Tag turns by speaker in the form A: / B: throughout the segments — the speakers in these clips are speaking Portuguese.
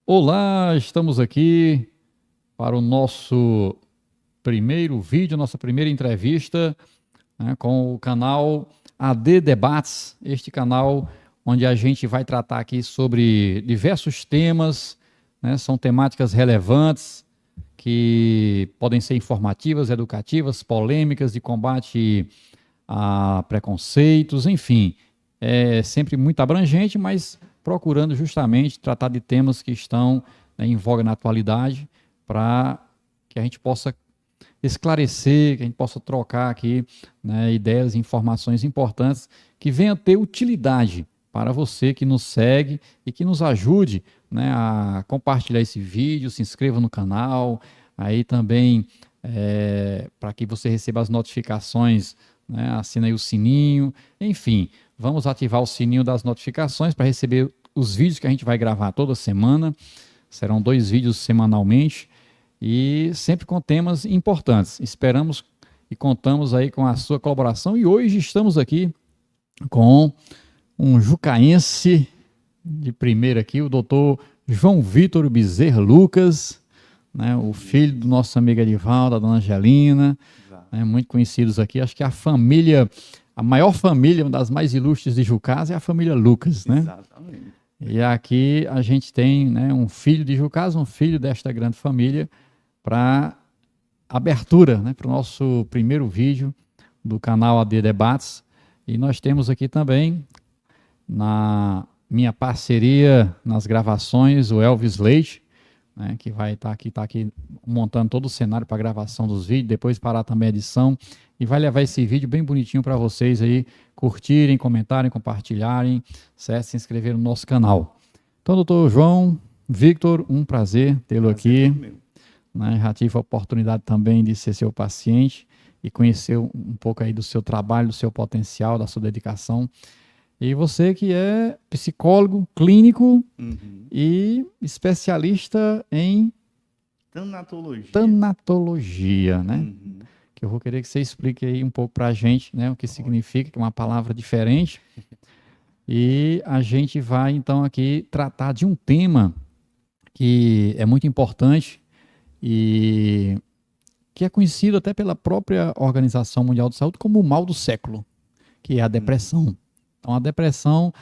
A: Olá, estamos aqui para o nosso primeiro vídeo, nossa primeira entrevista, né, com o canal AD Debates, este canal onde a gente vai tratar aqui sobre diversos temas, né, são temáticas relevantes que podem ser informativas, educativas, polêmicas, de combate a preconceitos, enfim, é sempre muito abrangente, mas procurando justamente tratar de temas que estão, né, em voga na atualidade, para que a gente possa esclarecer, que a gente possa trocar aqui, né, ideias e informações importantes que venham ter utilidade para você que nos segue e que nos ajude, né, a compartilhar esse vídeo, se inscreva no canal, aí também para que você receba as notificações, né, assina aí o sininho, enfim, vamos ativar o sininho das notificações para receber os vídeos que a gente vai gravar toda semana. Serão 2 vídeos semanalmente e sempre com temas importantes. Esperamos e contamos aí com a sua colaboração. E hoje estamos aqui com um jucaense de primeira aqui, o doutor João Vitor Bezerra Lucas, né, o filho do nosso amigo Edivaldo, da dona Angelina, né, muito conhecidos aqui. Acho que a maior família, uma das mais ilustres de Jucás é a família Lucas, né?
B: Exatamente.
A: E aqui a gente tem, né, um filho de Jucás, um filho desta grande família, para abertura, né, para o nosso primeiro vídeo do canal AD Debates. E nós temos aqui também, na minha parceria nas gravações, o Elvis Leite, né, que vai estar aqui montando todo o cenário para a gravação dos vídeos, depois parar também a edição, e vai levar esse vídeo bem bonitinho para vocês aí curtirem, comentarem, compartilharem, certo? Se inscrever no nosso canal. Então, doutor João Victor, um prazer tê-lo aqui, né? Já tive a oportunidade também de ser seu paciente e conhecer um pouco aí do seu trabalho, do seu potencial, da sua dedicação. E você que é psicólogo clínico e especialista em tanatologia, né? Que eu vou querer que você explique aí um pouco para a gente, né, o que significa, que é uma palavra diferente. E a gente vai então aqui tratar de um tema que é muito importante e que é conhecido até pela própria Organização Mundial de Saúde como o mal do século, que é a depressão. Então, a depressão,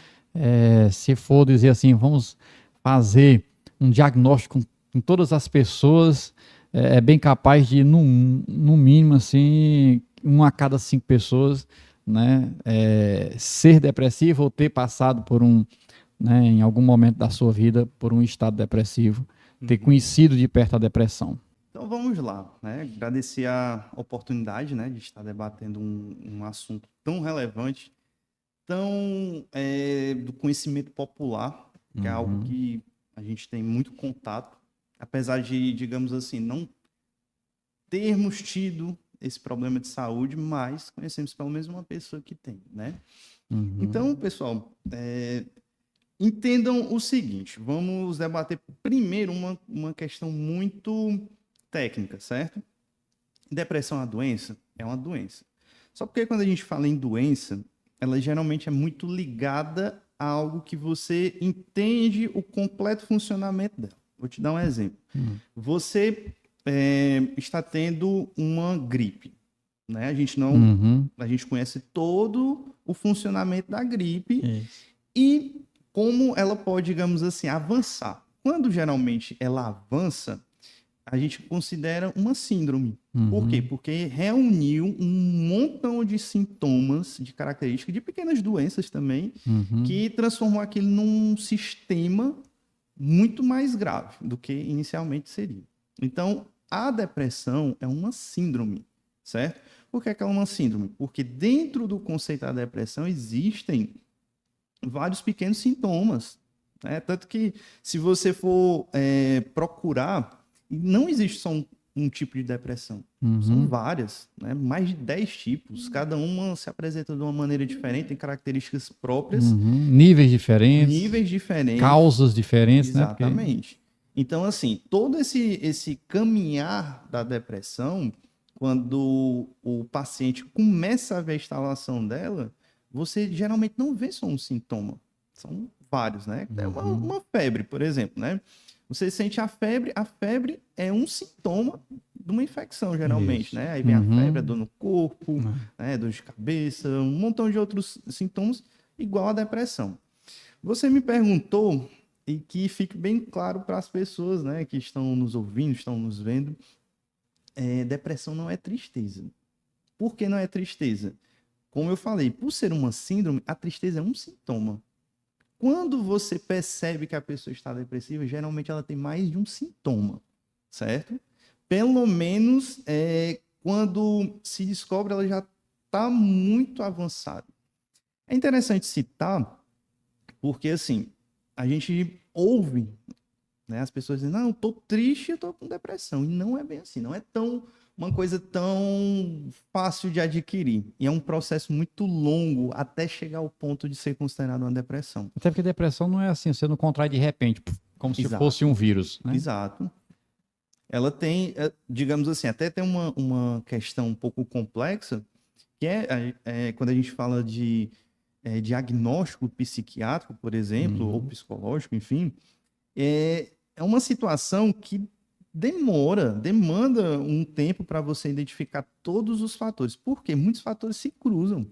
A: se for dizer assim, vamos fazer um diagnóstico com todas as pessoas, é bem capaz de, no mínimo, assim, 1 a cada 5 pessoas, né, ser depressivo ou ter passado por né, em algum momento da sua vida, por um estado depressivo, ter conhecido de perto a depressão.
B: Então vamos lá, né? Agradecer a oportunidade, né, de estar debatendo um assunto tão relevante, tão do conhecimento popular, que é algo que a gente tem muito contato, apesar de, digamos assim, não termos tido esse problema de saúde, mas conhecemos pelo menos uma pessoa que tem, né? Então, pessoal, entendam o seguinte, vamos debater primeiro uma questão muito técnica, certo? Depressão é uma doença? É uma doença. Só porque quando a gente fala em doença, ela geralmente é muito ligada a algo que você entende o completo funcionamento dela. Vou te dar um exemplo. Você está tendo uma gripe, né? A gente conhece todo o funcionamento da gripe e como ela pode, digamos assim, avançar. Quando geralmente ela avança, a gente considera uma síndrome. Por quê? Porque reuniu um montão de sintomas, de características, de pequenas doenças também, que transformou aquilo num sistema muito mais grave do que inicialmente seria. Então, a depressão é uma síndrome, certo? Por que é uma síndrome? Porque dentro do conceito da depressão existem vários pequenos sintomas, né? Tanto que se você for procurar, não existe só um tipo de depressão, são várias, né? Mais de 10 tipos, cada uma se apresenta de uma maneira diferente, tem características próprias,
A: níveis diferentes, causas diferentes,
B: exatamente.
A: Né?
B: Então, assim, todo esse caminhar da depressão, quando o paciente começa a ver a instalação dela, você geralmente não vê só um sintoma, são vários, né? É uma febre, por exemplo, né? Você sente a febre é um sintoma de uma infecção, geralmente,
A: Isso.
B: né? Aí vem a febre, a
A: Uhum.
B: dor no corpo, né? Dor de cabeça, um montão de outros sintomas, igual a depressão. Você me perguntou, e que fique bem claro para as pessoas, né, que estão nos ouvindo, estão nos vendo, depressão não é tristeza. Por que não é tristeza? Como eu falei, por ser uma síndrome, a tristeza é um sintoma. Quando você percebe que a pessoa está depressiva, geralmente ela tem mais de um sintoma, certo? Pelo menos quando se descobre, ela já está muito avançada. É interessante citar, porque assim, a gente ouve, né, as pessoas dizendo, não, eu tô triste, eu tô com depressão. E não é bem assim, não é uma coisa tão fácil de adquirir. E é um processo muito longo até chegar ao ponto de ser considerado uma depressão.
A: Até porque depressão não é assim, você não contrai de repente, como se fosse um
B: Exato,
A: vírus, né?
B: exato. Ela tem, digamos assim, até tem uma questão um pouco complexa, que quando a gente fala de diagnóstico psiquiátrico, por exemplo, ou
A: Uhum.
B: psicológico, enfim, é uma situação que demanda um tempo para você identificar todos os fatores, porque muitos fatores se cruzam.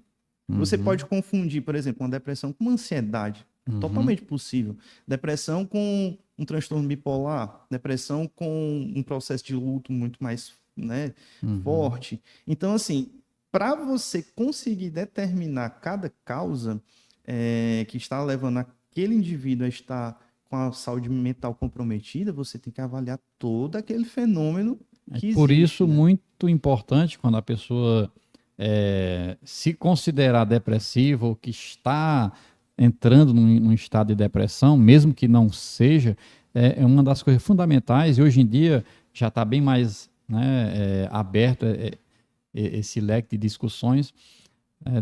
B: Você pode
A: Uhum.
B: confundir, por exemplo, uma depressão com uma ansiedade. É
A: Uhum.
B: totalmente possível. Depressão com um transtorno bipolar, depressão com um processo de luto muito mais, né,
A: Uhum.
B: forte. Então, assim, para você conseguir determinar cada causa que está levando aquele indivíduo a estar com a saúde mental comprometida, você tem que avaliar todo aquele fenômeno
A: É
B: que
A: por
B: existe,
A: isso
B: né?
A: muito importante quando a pessoa se considerar depressiva ou que está entrando num estado de depressão, mesmo que não seja, é uma das coisas fundamentais e hoje em dia já está bem mais, né, aberto esse leque de discussões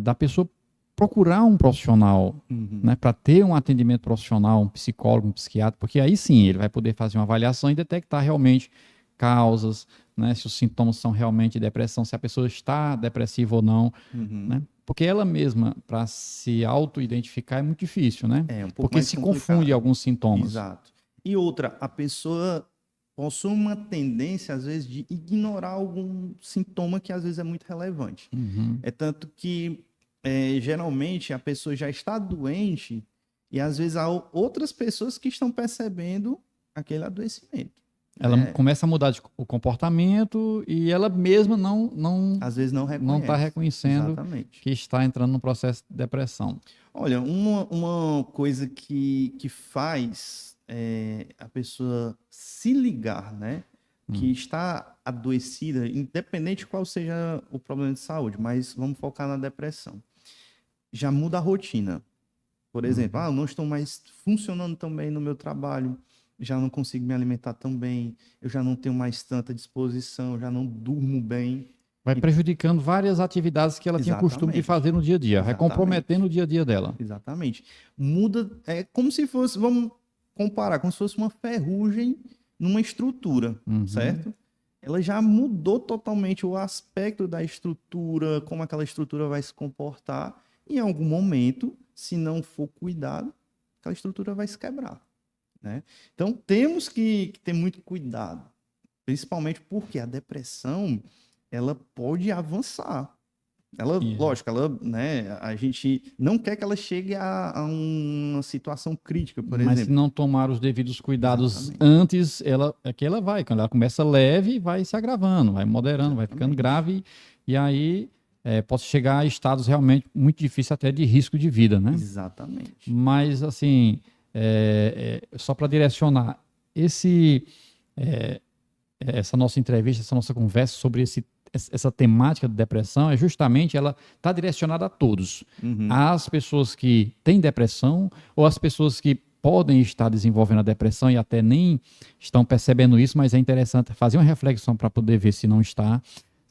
A: da pessoa procurar um profissional,
B: Uhum.
A: né, para ter um atendimento profissional, um psicólogo, um psiquiatra, porque aí sim ele vai poder fazer uma avaliação e detectar realmente causas, né, se os sintomas são realmente depressão, se a pessoa está depressiva ou não,
B: Uhum.
A: né? Porque ela mesma, para se auto-identificar, é muito difícil, né?
B: É um pouco
A: Porque
B: mais
A: se confunde
B: complicado.
A: alguns sintomas.
B: Exato. E outra, a pessoa possui uma tendência, às vezes, de ignorar algum sintoma que às vezes é muito relevante.
A: Uhum.
B: É tanto que, geralmente, a pessoa já está doente e às vezes há outras pessoas que estão percebendo aquele adoecimento,
A: Ela
B: né?
A: começa a mudar o comportamento e ela mesma
B: Às vezes não
A: não está
B: reconhece.
A: reconhecendo
B: Exatamente.
A: que está entrando num processo de depressão.
B: Olha, uma coisa que faz a pessoa se ligar, né? Que
A: Hum.
B: está adoecida, independente qual seja o problema de saúde, mas vamos focar na depressão. Já muda a rotina. Por exemplo,
A: Uhum.
B: eu não estou mais funcionando tão bem no meu trabalho, já não consigo me alimentar tão bem, eu já não tenho mais tanta disposição, já não durmo bem.
A: Vai
B: E-
A: prejudicando várias atividades que ela tinha costume de
B: Exatamente,
A: fazer no dia a dia, vai comprometendo
B: exatamente.
A: o dia a dia dela.
B: Exatamente. Muda, é como se fosse, vamos comparar, como se fosse uma ferrugem numa estrutura,
A: Uhum.
B: certo? Ela já mudou totalmente o aspecto da estrutura, como aquela estrutura vai se comportar. Em algum momento, se não for cuidado, aquela estrutura vai se quebrar, né? Então, temos que ter muito cuidado, principalmente porque a depressão, ela pode avançar. Ela,
A: Isso.
B: lógico, ela, né, a gente não quer que ela chegue a uma situação crítica, por
A: Mas se
B: exemplo.
A: não tomar os devidos cuidados
B: Exatamente.
A: antes, é que ela vai. Quando ela começa leve, vai se agravando, vai moderando, vai ficando
B: Exatamente.
A: grave, e aí pode chegar a estados realmente muito difíceis, até de risco de vida, né?
B: Exatamente.
A: Mas, assim, só para direcionar, esse, essa nossa entrevista, essa nossa conversa sobre essa temática de depressão, justamente ela está direcionada a todos.
B: Uhum.
A: Às pessoas que têm depressão ou às pessoas que podem estar desenvolvendo a depressão e até nem estão percebendo isso, mas é interessante fazer uma reflexão para poder ver se não está.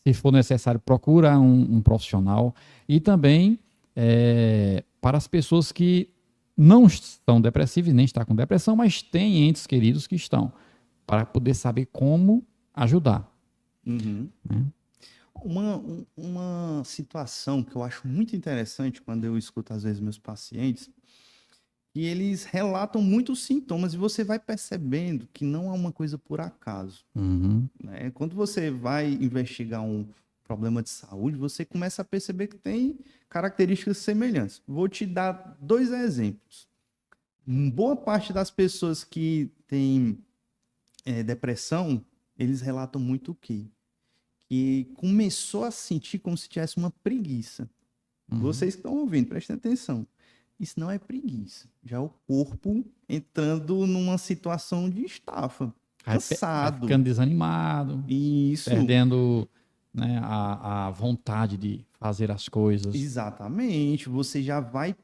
A: Se for necessário, procura um profissional. E também para as pessoas que não estão depressivas, nem estão com depressão, mas têm entes queridos que estão, para poder saber como ajudar.
B: Uhum.
A: Né?
B: Uma situação que eu acho muito interessante quando eu escuto, às vezes, meus pacientes, que eles relatam muitos sintomas e você vai percebendo que não é uma coisa por acaso,
A: Uhum.
B: né? Quando você vai investigar um problema de saúde, você começa a perceber que tem características semelhantes. Vou te dar 2 exemplos. Boa parte das pessoas que têm depressão, eles relatam muito o quê? Que começou a sentir como se tivesse uma preguiça.
A: Uhum.
B: Vocês que estão ouvindo, prestem atenção. Isso não é preguiça. Já é o corpo entrando numa situação de estafa.
A: Vai
B: Cansado.
A: ficando desanimado,
B: Isso.
A: perdendo, né, a vontade de fazer as coisas.
B: Exatamente. Você já vai.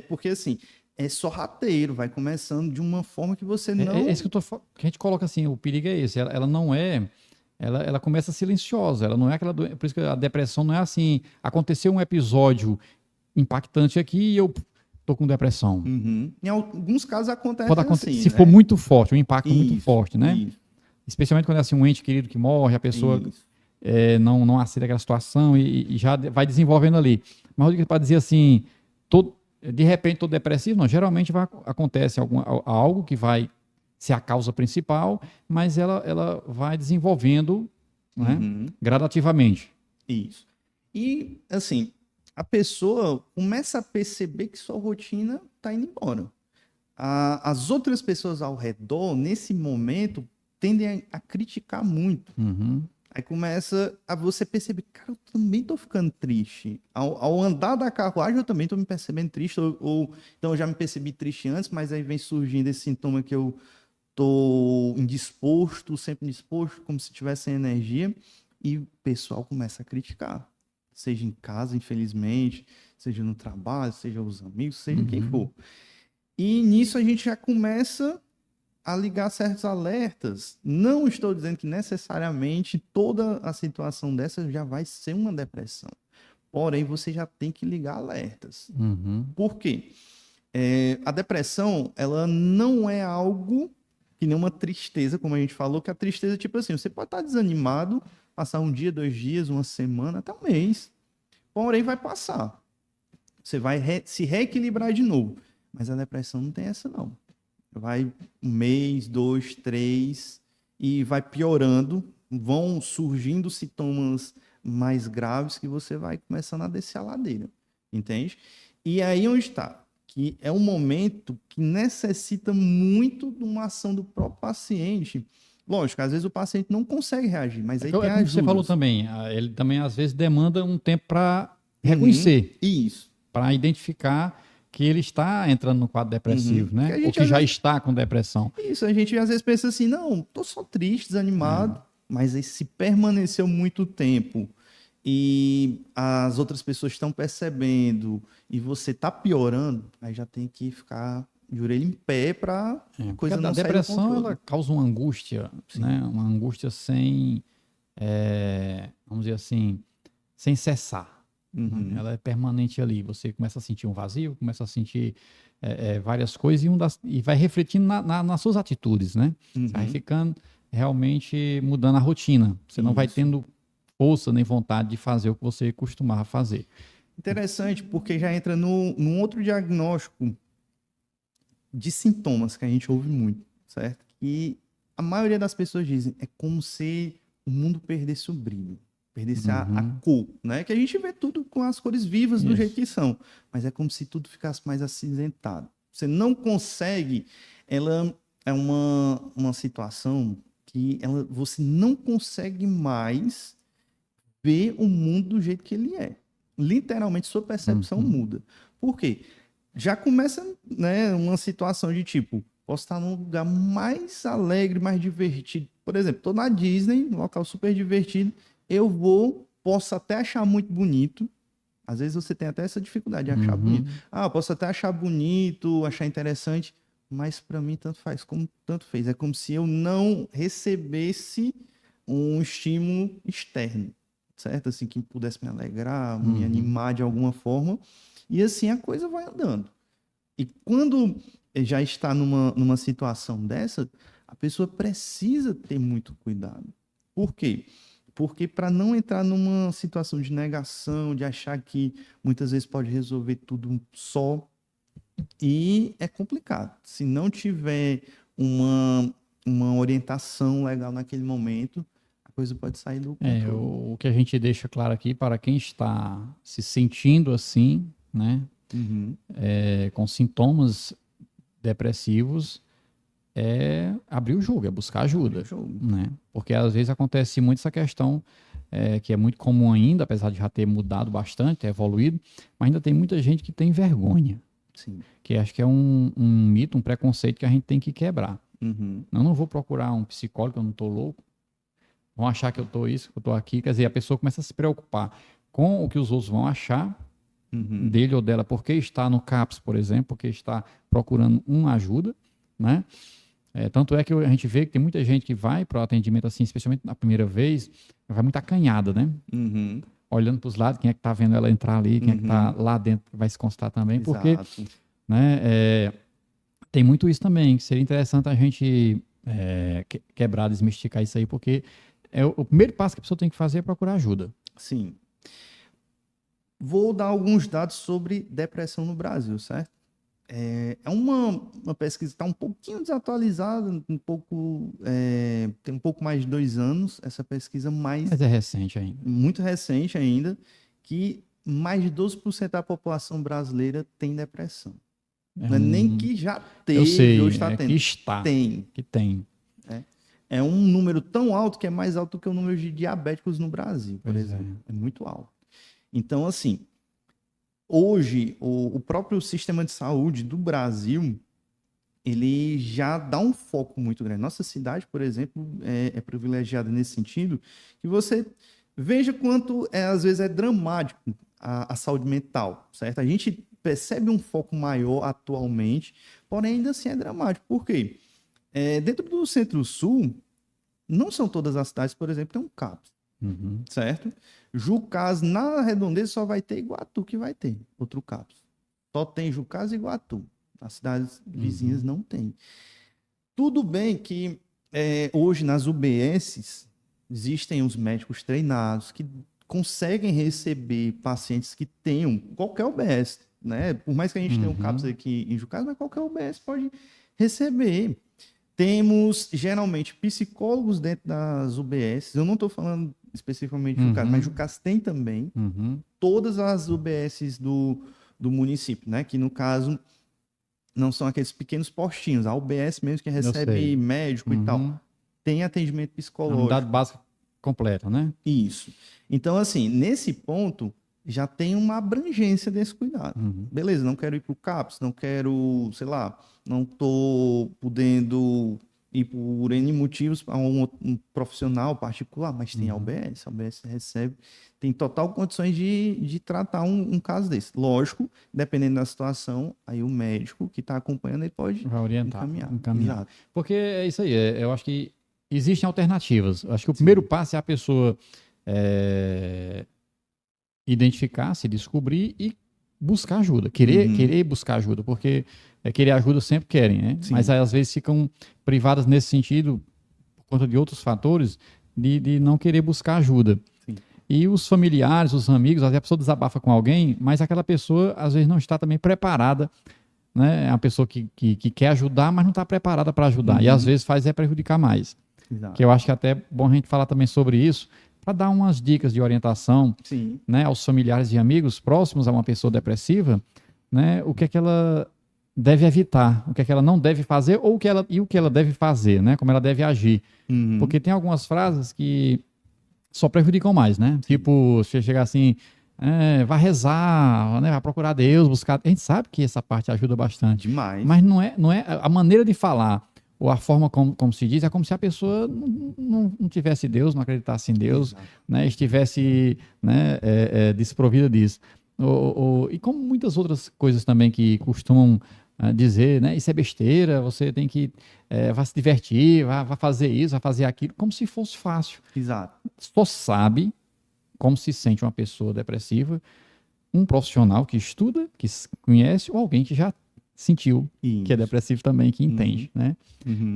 B: Porque assim, é sorrateiro, vai começando de uma forma que você não.
A: É isso que que a gente coloca assim, o perigo é esse. Ela não é. Ela começa silenciosa, ela não é aquela doença. Por isso que a depressão não é assim. Aconteceu um episódio impactante aqui e eu tô com depressão.
B: Uhum. Em alguns casos acontece
A: Pode acontecer,
B: assim,
A: se
B: né?
A: for muito forte, um impacto muito
B: Isso,
A: forte, né?
B: isso,
A: Especialmente quando é assim, um ente querido que morre, a pessoa
B: isso.
A: não aceita aquela situação e já vai desenvolvendo ali. Mas para dizer assim, de repente estou depressivo, não, geralmente acontece algo que vai ser a causa principal, mas ela vai desenvolvendo, né,
B: Uhum.
A: gradativamente.
B: Isso. E, assim, a pessoa começa a perceber que sua rotina está indo embora. As outras pessoas ao redor, nesse momento, tendem a criticar muito.
A: Uhum.
B: Aí começa a você perceber, cara, eu também tô ficando triste. Ao andar da carruagem, eu também tô me percebendo triste. Então eu já me percebi triste antes, mas aí vem surgindo esse sintoma que eu tô indisposto, sempre indisposto, como se tivesse sem energia. E o pessoal começa a criticar. Seja em casa, infelizmente, seja no trabalho, seja os amigos, seja quem for. E nisso a gente já começa a ligar certos alertas. Não estou dizendo que necessariamente toda a situação dessa já vai ser uma depressão. Porém, você já tem que ligar alertas.
A: Uhum.
B: Por quê? A depressão, ela não é algo que nem uma tristeza, como a gente falou, que a tristeza, tipo assim, você pode estar desanimado, passar um dia, 2 dias, uma semana, até um mês. Porém, vai passar. Você vai se reequilibrar de novo. Mas a depressão não tem essa, não. Vai 1 mês, 2, 3, e vai piorando. Vão surgindo sintomas mais graves que você vai começando a descer a ladeira. Entende? E aí onde está? Que é um momento que necessita muito de uma ação do próprio paciente. Lógico, às vezes o paciente não consegue reagir, mas aí tem
A: Como você falou
B: ajudas.
A: também, ele também às vezes demanda um tempo para reconhecer,
B: Isso.
A: para identificar que ele está entrando no quadro depressivo,
B: Que
A: né?
B: a
A: Ou
B: gente
A: que
B: às
A: já
B: vezes,
A: está com depressão.
B: isso, a gente às vezes pensa assim, não, tô só triste, desanimado, mas aí se permaneceu muito tempo e as outras pessoas estão percebendo e você tá piorando, aí já tem que ficar de orelha em pé para
A: Porque
B: coisa
A: a
B: não sair do
A: depressão
B: controle.
A: ela causa uma angústia, né? Uma angústia sem, vamos dizer assim, sem cessar.
B: Uhum.
A: Ela é permanente ali. Você começa a sentir um vazio, começa a sentir várias coisas e vai refletindo nas suas atitudes, né? Você vai
B: Uhum.
A: ficando realmente mudando a rotina. Você não vai
B: Isso.
A: tendo força nem vontade de fazer o que você costumava fazer.
B: Interessante, porque já entra num outro diagnóstico de sintomas que a gente ouve muito, certo? E a maioria das pessoas dizem é como se o mundo perdesse o brilho, perdesse a cor, né? Que a gente vê tudo com as cores vivas do jeito que são, mas é como se tudo ficasse mais acinzentado. Você não consegue, ela é uma situação que você não consegue mais ver o mundo do jeito que ele é. Literalmente, sua percepção muda. Por quê? Já começa, né, uma situação de tipo, posso estar num lugar mais alegre, mais divertido. Por exemplo, estou na Disney, um local super divertido, posso até achar muito bonito. Às vezes você tem até essa dificuldade de achar bonito. Posso até achar bonito, achar interessante, mas para mim tanto faz como tanto fez. É como se eu não recebesse um estímulo externo, certo? Assim, que pudesse me alegrar, me animar de alguma forma. E assim a coisa vai andando. E quando já está numa situação dessa, a pessoa precisa ter muito cuidado. Por quê? Porque para não entrar numa situação de negação, de achar que muitas vezes pode resolver tudo só, E é complicado. Se não tiver uma orientação legal naquele momento, a coisa pode sair do controle.
A: O que a gente deixa claro aqui para quem está se sentindo assim, né,
B: Uhum.
A: com sintomas depressivos, é abrir o jogo, é buscar ajuda,
B: Jogo.
A: né? Porque às vezes acontece muito essa questão, que é muito comum ainda, apesar de já ter mudado bastante, ter evoluído, mas ainda tem muita gente que tem vergonha,
B: Sim.
A: que acho que é um mito, um preconceito que a gente tem que quebrar.
B: Uhum.
A: Eu não vou procurar um psicólogo, eu não estou louco, vão achar que eu estou isso, que eu estou aqui, quer dizer, a pessoa começa a se preocupar com o que os outros vão achar
B: Uhum.
A: dele ou dela, porque está no CAPS, por exemplo, porque está procurando uma ajuda, né? Tanto é que a gente vê que tem muita gente que vai para o atendimento assim, especialmente na primeira vez, vai muito acanhada, né?
B: Uhum.
A: Olhando para os lados, quem é que está vendo ela entrar ali, quem é que está lá dentro que vai se constatar também, porque,
B: Exato.
A: né, tem muito isso também, que seria interessante a gente quebrar, desmistificar isso aí, porque o primeiro passo que a pessoa tem que fazer é procurar ajuda.
B: Sim. Vou dar alguns dados sobre depressão no Brasil, certo? É uma pesquisa que está um pouquinho desatualizada, tem um pouco mais de 2 anos, essa pesquisa mais
A: Mas é recente ainda.
B: muito recente ainda, que mais de 12% da população brasileira tem depressão. Não é nem que já
A: Eu
B: teve
A: sei,
B: ou está
A: que
B: tendo.
A: está,
B: Tem.
A: que tem.
B: É um número tão alto que é mais alto do que o número de diabéticos no Brasil, por
A: Pois é.
B: exemplo. É muito alto. Então, assim, hoje, o próprio sistema de saúde do Brasil, ele já dá um foco muito grande. Nossa cidade, por exemplo, é privilegiada nesse sentido, que você veja quanto, às vezes, é dramático a saúde mental, certo? A gente percebe um foco maior atualmente, porém, ainda assim é dramático. Por quê? Dentro do Centro-Sul, não são todas as cidades, por exemplo, tem um CAPS,
A: Uhum.
B: certo? Jucás, na redondeza, só vai ter Iguatu que vai ter outro CAPS. Só tem Jucás e Iguatu. As cidades vizinhas não tem. Tudo bem que hoje nas UBSs existem os médicos treinados que conseguem receber pacientes que tenham qualquer UBS, né? Por mais que a gente tenha um CAPS aqui em Jucás, mas qualquer UBS pode receber. Temos, geralmente, psicólogos dentro das UBSs. Eu não estou falando especificamente de Jucás, mas Jucás tem também. Todas as UBSs do município, né? Que, no caso, não são aqueles pequenos postinhos. A UBS mesmo que recebe médico e tal. Tem atendimento
A: A
B: psicológico.
A: unidade básica completa, né?
B: Isso. Então, assim, nesse ponto, já tem uma abrangência desse cuidado. Beleza, não quero ir para o CAPS, não quero, sei lá, não estou podendo ir por N motivos para um profissional particular, mas tem a UBS recebe, tem total condições de tratar um caso desse. Lógico, dependendo da situação, aí o médico que está acompanhando, ele pode
A: Vai orientar,
B: encaminhar.
A: Exato. Porque é isso aí, eu acho que existem alternativas. Eu acho que o primeiro passo é a pessoa identificar, se descobrir e buscar ajuda, querer buscar ajuda, porque querer ajuda sempre querem, né?
B: Sim.
A: Mas aí, às vezes ficam privadas nesse sentido, por conta de outros fatores, de não querer buscar ajuda.
B: Sim.
A: E os familiares, os amigos, às vezes a pessoa desabafa com alguém, mas aquela pessoa às vezes não está também preparada, né? É uma pessoa que quer ajudar, mas não está preparada para ajudar. E às vezes faz prejudicar mais.
B: Exato.
A: Que eu acho que é até bom a gente falar também sobre isso, para dar umas dicas de orientação, né, aos familiares e amigos próximos a uma pessoa depressiva, né, o que é que ela deve evitar, o que é que ela não deve fazer ou o que ela deve fazer, né, como ela deve agir. Porque tem algumas frases que só prejudicam mais, né? Tipo, você chegar assim, vai rezar, né, vai procurar Deus, buscar. A gente sabe que essa parte ajuda bastante.
B: Demais.
A: Mas não é a maneira de falar ou a forma como se diz, é como se a pessoa não tivesse Deus, não acreditasse em Deus, né, estivesse, né, desprovida disso. E como muitas outras coisas também que costumam dizer, né, isso é besteira, você tem que, vai se divertir, vai fazer isso, vai fazer aquilo, como se fosse fácil.
B: Exato.
A: Só sabe como se sente uma pessoa depressiva, um profissional que estuda, que conhece, ou alguém que já sentiu que é depressivo também, que entende, né?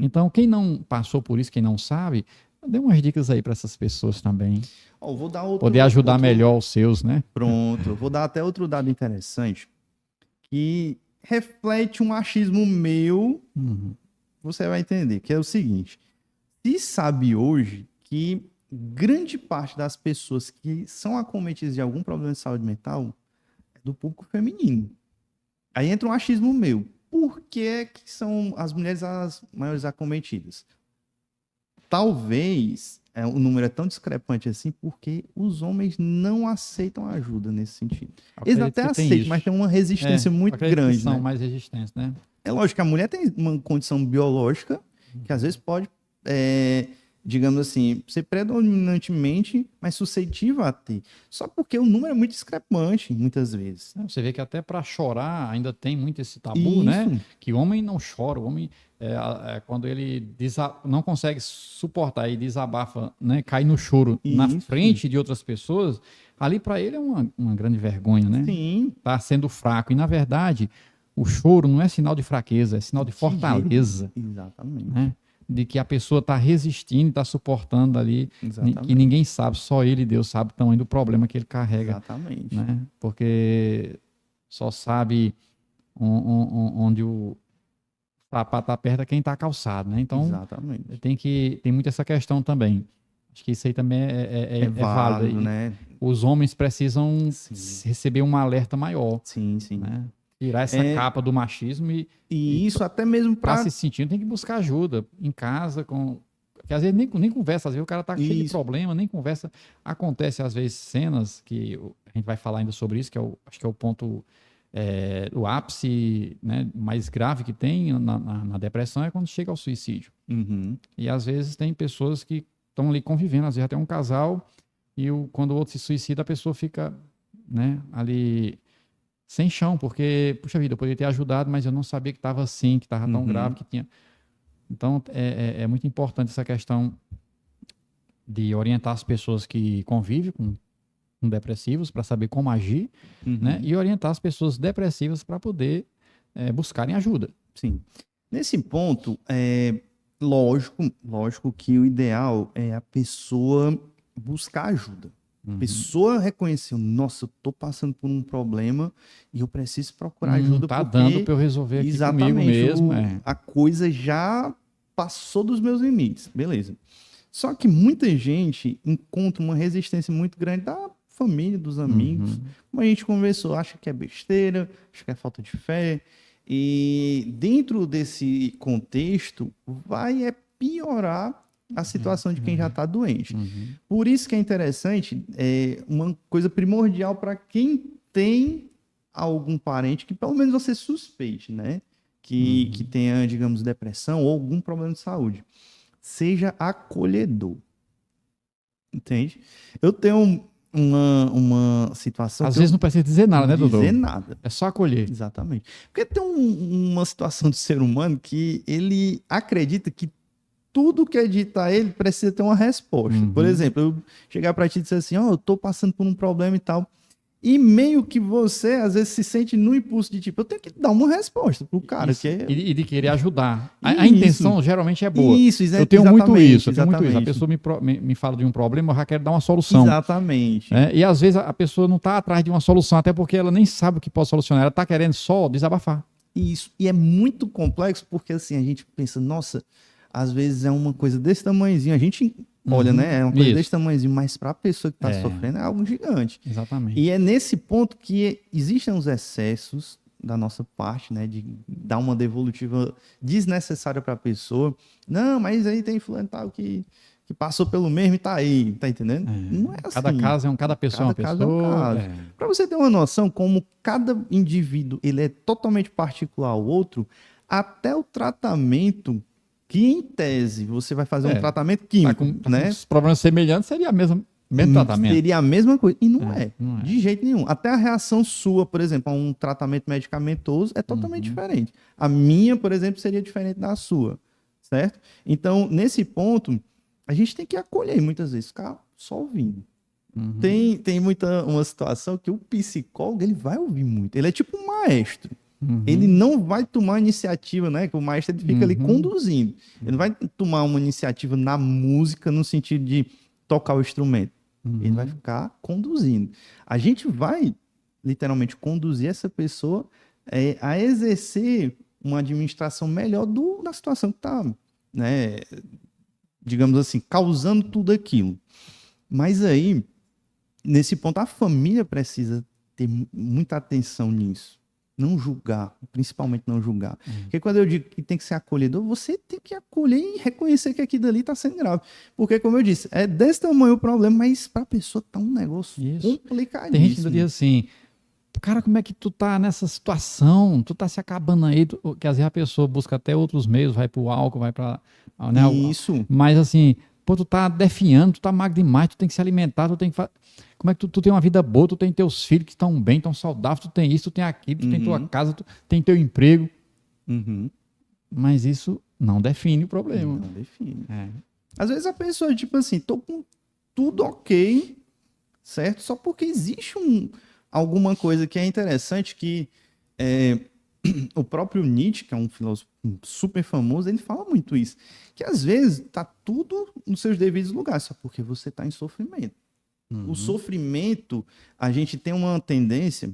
A: Então, quem não passou por isso, quem não sabe, dê umas dicas aí para essas pessoas também.
B: Vou dar
A: poder ajudar melhor os seus, né?
B: Pronto. Vou dar até outro dado interessante, que reflete um achismo meu,
A: Uhum.
B: você vai entender, que é o seguinte. Se sabe hoje que grande parte das pessoas que são acometidas de algum problema de saúde mental é do público feminino. Aí entra um achismo meu. Por que que são as mulheres as maiores acometidas? Talvez o número é tão discrepante assim porque os homens não aceitam ajuda nesse sentido. Eles
A: Acredito
B: até
A: que tem
B: aceitam,
A: isso.
B: mas tem uma resistência muito
A: Acredito que
B: grande,
A: são
B: né?
A: mais resistentes, né?
B: É lógico que a mulher tem uma condição biológica que às vezes pode, digamos assim, ser predominantemente mais suscetível a ter. Só porque o número é muito discrepante, muitas vezes.
A: Você vê que até para chorar ainda tem muito esse tabu, né?
B: Isso,
A: Que o homem não chora, o homem, quando ele não consegue suportar e desabafa, né? Cai no choro na
B: isso.
A: frente de outras pessoas, ali para ele é uma grande vergonha, né?
B: Sim,
A: Tá sendo fraco. E na verdade, o choro não é sinal de fraqueza, é sinal de fortaleza,
B: exatamente.
A: né? De que a pessoa está resistindo, está suportando ali,
B: Exatamente.
A: que ninguém sabe, só ele e Deus sabe o tamanho do problema que ele carrega,
B: Exatamente.
A: né? Porque só sabe onde o sapato aperta quem está calçado, né? Então
B: Exatamente.
A: tem muito essa questão também. Acho que isso aí também é válido.
B: válido, né?
A: Os homens precisam
B: Sim.
A: receber um alerta maior,
B: Sim, sim.
A: né? Tirar essa capa do machismo
B: E isso até mesmo
A: para
B: para
A: se sentindo tem que buscar ajuda em casa porque às vezes nem conversa, às vezes o cara tá cheio de
B: Isso.
A: problema, nem conversa. Acontece às vezes cenas que a gente vai falar ainda sobre isso, que acho que é o ponto o ápice, né, mais grave que tem na depressão é quando chega ao suicídio.
B: Uhum.
A: E às vezes tem pessoas que estão ali convivendo, às vezes até um casal, e quando o outro se suicida, a pessoa fica, né, ali sem chão, porque, puxa vida, eu poderia ter ajudado, mas eu não sabia que estava assim, que estava tão
B: Uhum.
A: grave, que tinha. Então, é muito importante essa questão de orientar as pessoas que convivem com depressivos para saber como agir,
B: Uhum.
A: né? E orientar as pessoas depressivas para poder buscarem ajuda.
B: Sim. Nesse ponto, lógico que o ideal é a pessoa buscar ajuda. A pessoa reconhecer, nossa, eu tô passando por um problema e eu preciso procurar ajuda
A: Tá
B: porque
A: dando para eu resolver aqui comigo mesmo.
B: a coisa já passou dos meus limites, beleza. Só que muita gente encontra uma resistência muito grande da família, dos amigos. Como a gente conversou, acha que é besteira, acha que é falta de fé. E dentro desse contexto, vai piorar a situação de quem já está doente. Por isso que é interessante, uma coisa primordial para quem tem algum parente que pelo menos você suspeite, né? Que tenha, digamos, depressão ou algum problema de saúde. Seja acolhedor. Entende? Eu tenho uma situação...
A: Às vezes não precisa dizer nada, né, Dudu?
B: Não dizer nada.
A: É só acolher.
B: Exatamente. Porque tem uma situação do ser humano que ele acredita que tudo que é dito a ele precisa ter uma resposta. Por exemplo, eu chegar para ti e dizer assim, eu tô passando por um problema e tal. E meio que você, às vezes, se sente no impulso de tipo, eu tenho que dar uma resposta pro cara.
A: E de querer ajudar. A intenção geralmente é boa.
B: Isso,
A: eu tenho muito isso.
B: Exatamente.
A: A pessoa me fala de um problema, eu já quero dar uma solução.
B: Exatamente.
A: E às vezes a pessoa não está atrás de uma solução, até porque ela nem sabe o que pode solucionar. Ela está querendo só desabafar.
B: Isso. E é muito complexo porque assim, a gente pensa, nossa, às vezes é uma coisa desse tamanhozinho. A gente olha, né? É uma coisa desse tamanhozinho, mas para a pessoa que está sofrendo é algo gigante.
A: Exatamente.
B: E é nesse ponto que existem os excessos da nossa parte, né? De dar uma devolutiva desnecessária para a pessoa. Não, mas aí tem fulano tal que passou pelo mesmo e tá aí, tá entendendo? Não é assim.
A: Cada caso cada pessoa é uma pessoa.
B: Para você ter uma noção como cada indivíduo ele é totalmente particular ao outro, até o tratamento que, em tese, você vai fazer um tratamento químico, né?
A: Os problemas semelhantes seria mesmo tratamento.
B: Seria a mesma coisa. E não é. De jeito nenhum. Até a reação sua, por exemplo, a um tratamento medicamentoso é totalmente diferente. A minha, por exemplo, seria diferente da sua, certo? Então, nesse ponto, a gente tem que acolher muitas vezes, ficar só ouvindo. Tem uma situação que o psicólogo, ele vai ouvir muito. Ele é tipo um maestro. Ele não vai tomar iniciativa, né? Que o maestro ele fica ali conduzindo. Ele não vai tomar uma iniciativa na música no sentido de tocar o instrumento. Ele vai ficar conduzindo. A gente vai, literalmente, conduzir essa pessoa a exercer uma administração melhor da situação que está, né, digamos assim, causando tudo aquilo. Mas aí, nesse ponto, a família precisa ter muita atenção nisso. Não julgar, principalmente não julgar. Porque quando eu digo que tem que ser acolhedor, você tem que acolher e reconhecer que aquilo ali está sendo grave. Porque, como eu disse, é desse tamanho o problema, mas para a pessoa tá um negócio
A: Isso.
B: complicadíssimo.
A: Tem gente que diz assim, cara, como é que tu tá nessa situação? Tu tá se acabando aí, que às vezes a pessoa busca até outros meios, vai pro álcool, vai pra... Né,
B: Isso.
A: mas assim, pô, tu tá definhando, tu tá magro demais, tu tem que se alimentar, tu tem que... Como é que tu tem uma vida boa, tu tem teus filhos que estão bem, estão saudáveis, tu tem isso, tu tem aquilo, tu tem tua casa, tu tem teu emprego. Mas isso não define o problema.
B: Não define. Às vezes a pessoa, tipo assim, tô com tudo ok, certo? Só porque existe alguma coisa que é interessante que o próprio Nietzsche, que é um filósofo super famoso, ele fala muito isso. Que às vezes tá tudo nos seus devidos lugares, só porque você tá em sofrimento. O sofrimento, a gente tem uma tendência,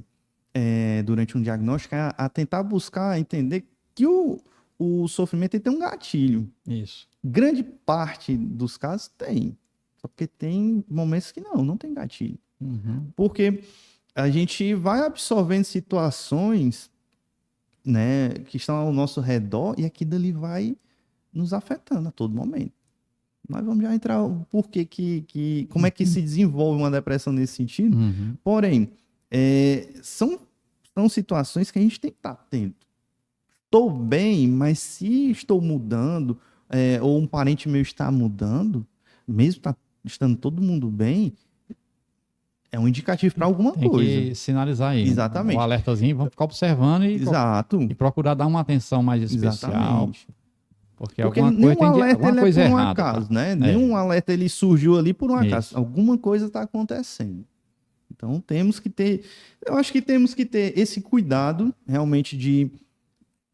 B: durante um diagnóstico, a tentar buscar entender que o sofrimento ele tem um gatilho.
A: Isso.
B: Grande parte dos casos tem. Só porque tem momentos que não tem gatilho. Porque a gente vai absorvendo situações, né, que estão ao nosso redor e aquilo ali vai nos afetando a todo momento. Nós vamos já entrar o porquê como é que se desenvolve uma depressão nesse sentido. Porém, são situações que a gente tem que estar atento. Estou bem, mas se estou mudando, ou um parente meu está mudando, mesmo estando todo mundo bem, é um indicativo para alguma coisa.
A: Tem que sinalizar aí.
B: Exatamente.
A: Um alertazinho, vamos ficar observando
B: e
A: procurar dar uma atenção mais especial.
B: Exatamente.
A: Porque alguma coisa
B: é por um
A: errada,
B: acaso,
A: tá?
B: né? Nenhum alerta ele surgiu ali por um acaso.
A: Isso.
B: Alguma coisa está acontecendo. Então eu acho que temos que ter esse cuidado realmente de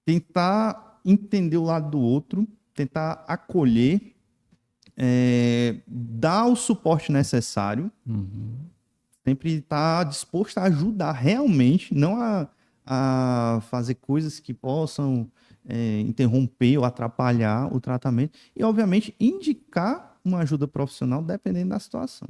B: tentar entender o lado do outro, tentar acolher, dar o suporte necessário, sempre estar disposto a ajudar realmente, não a fazer coisas que possam interromper ou atrapalhar o tratamento e, obviamente, indicar uma ajuda profissional dependendo da situação.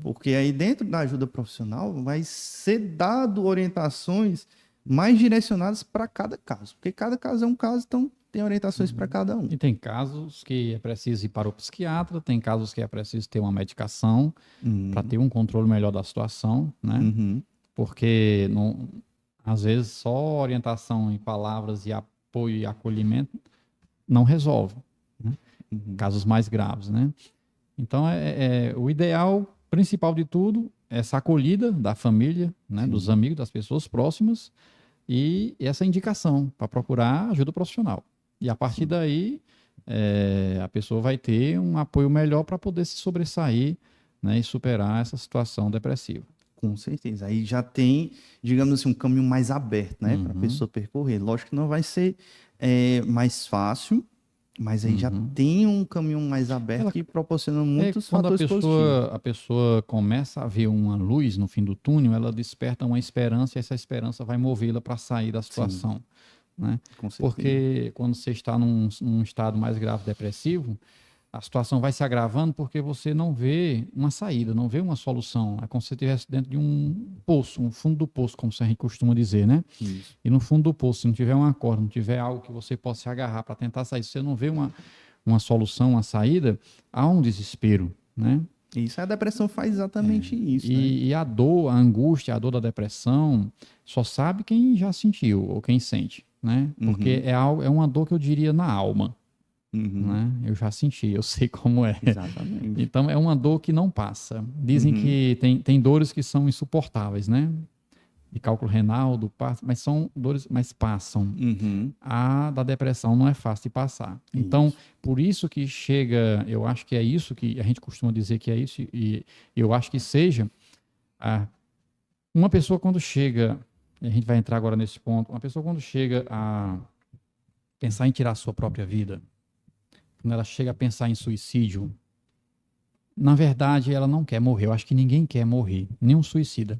B: Porque aí dentro da ajuda profissional vai ser dado orientações mais direcionadas para cada caso, porque cada caso é um caso, então tem orientações para cada um.
A: E tem casos que é preciso ir para o psiquiatra, tem casos que é preciso ter uma medicação para ter um controle melhor da situação, né? Porque às vezes só orientação em palavras e apoio e acolhimento não resolve, né? Casos mais graves, né? Então, o ideal principal de tudo é essa acolhida da família, né, dos amigos, das pessoas próximas e essa indicação para procurar ajuda profissional. E a partir daí, a pessoa vai ter um apoio melhor para poder se sobressair, né, e superar essa situação depressiva.
B: Com certeza. Aí já tem, digamos assim, um caminho mais aberto, né, para a pessoa percorrer. Lógico que não vai ser mais fácil, mas aí já tem um caminho mais aberto que proporciona muitos fatores positivos.
A: Quando a pessoa começa a ver uma luz no fim do túnel, ela desperta uma esperança e essa esperança vai movê-la para sair da situação. Né?
B: Com certeza.
A: Porque quando você está num estado mais grave depressivo, a situação vai se agravando porque você não vê uma saída, não vê uma solução. É como se você estivesse dentro de um poço, um fundo do poço, como a gente costuma dizer, né?
B: Isso.
A: E no fundo do poço, se não tiver uma corda, não tiver algo que você possa se agarrar para tentar sair, se você não vê uma solução, uma saída, há um desespero, né?
B: Isso, a depressão faz exatamente isso, né?
A: E a dor, a angústia, a dor da depressão, só sabe quem já sentiu ou quem sente, né? Porque é uma dor que eu diria na alma. Né? Eu já senti, eu sei como é.
B: Exatamente.
A: Então é uma dor que não passa. Dizem que tem dores que são insuportáveis, né? De cálculo renal, do parto, mas são dores, mas passam. A da depressão não é fácil de passar. Então, por isso que chega, eu acho que é isso que a gente costuma dizer que é isso, e eu acho que seja uma pessoa quando chega, e a gente vai entrar agora nesse ponto, uma pessoa quando chega a pensar em tirar a sua própria vida, quando ela chega a pensar em suicídio, na verdade, ela não quer morrer. Eu acho que ninguém quer morrer, nenhum suicida.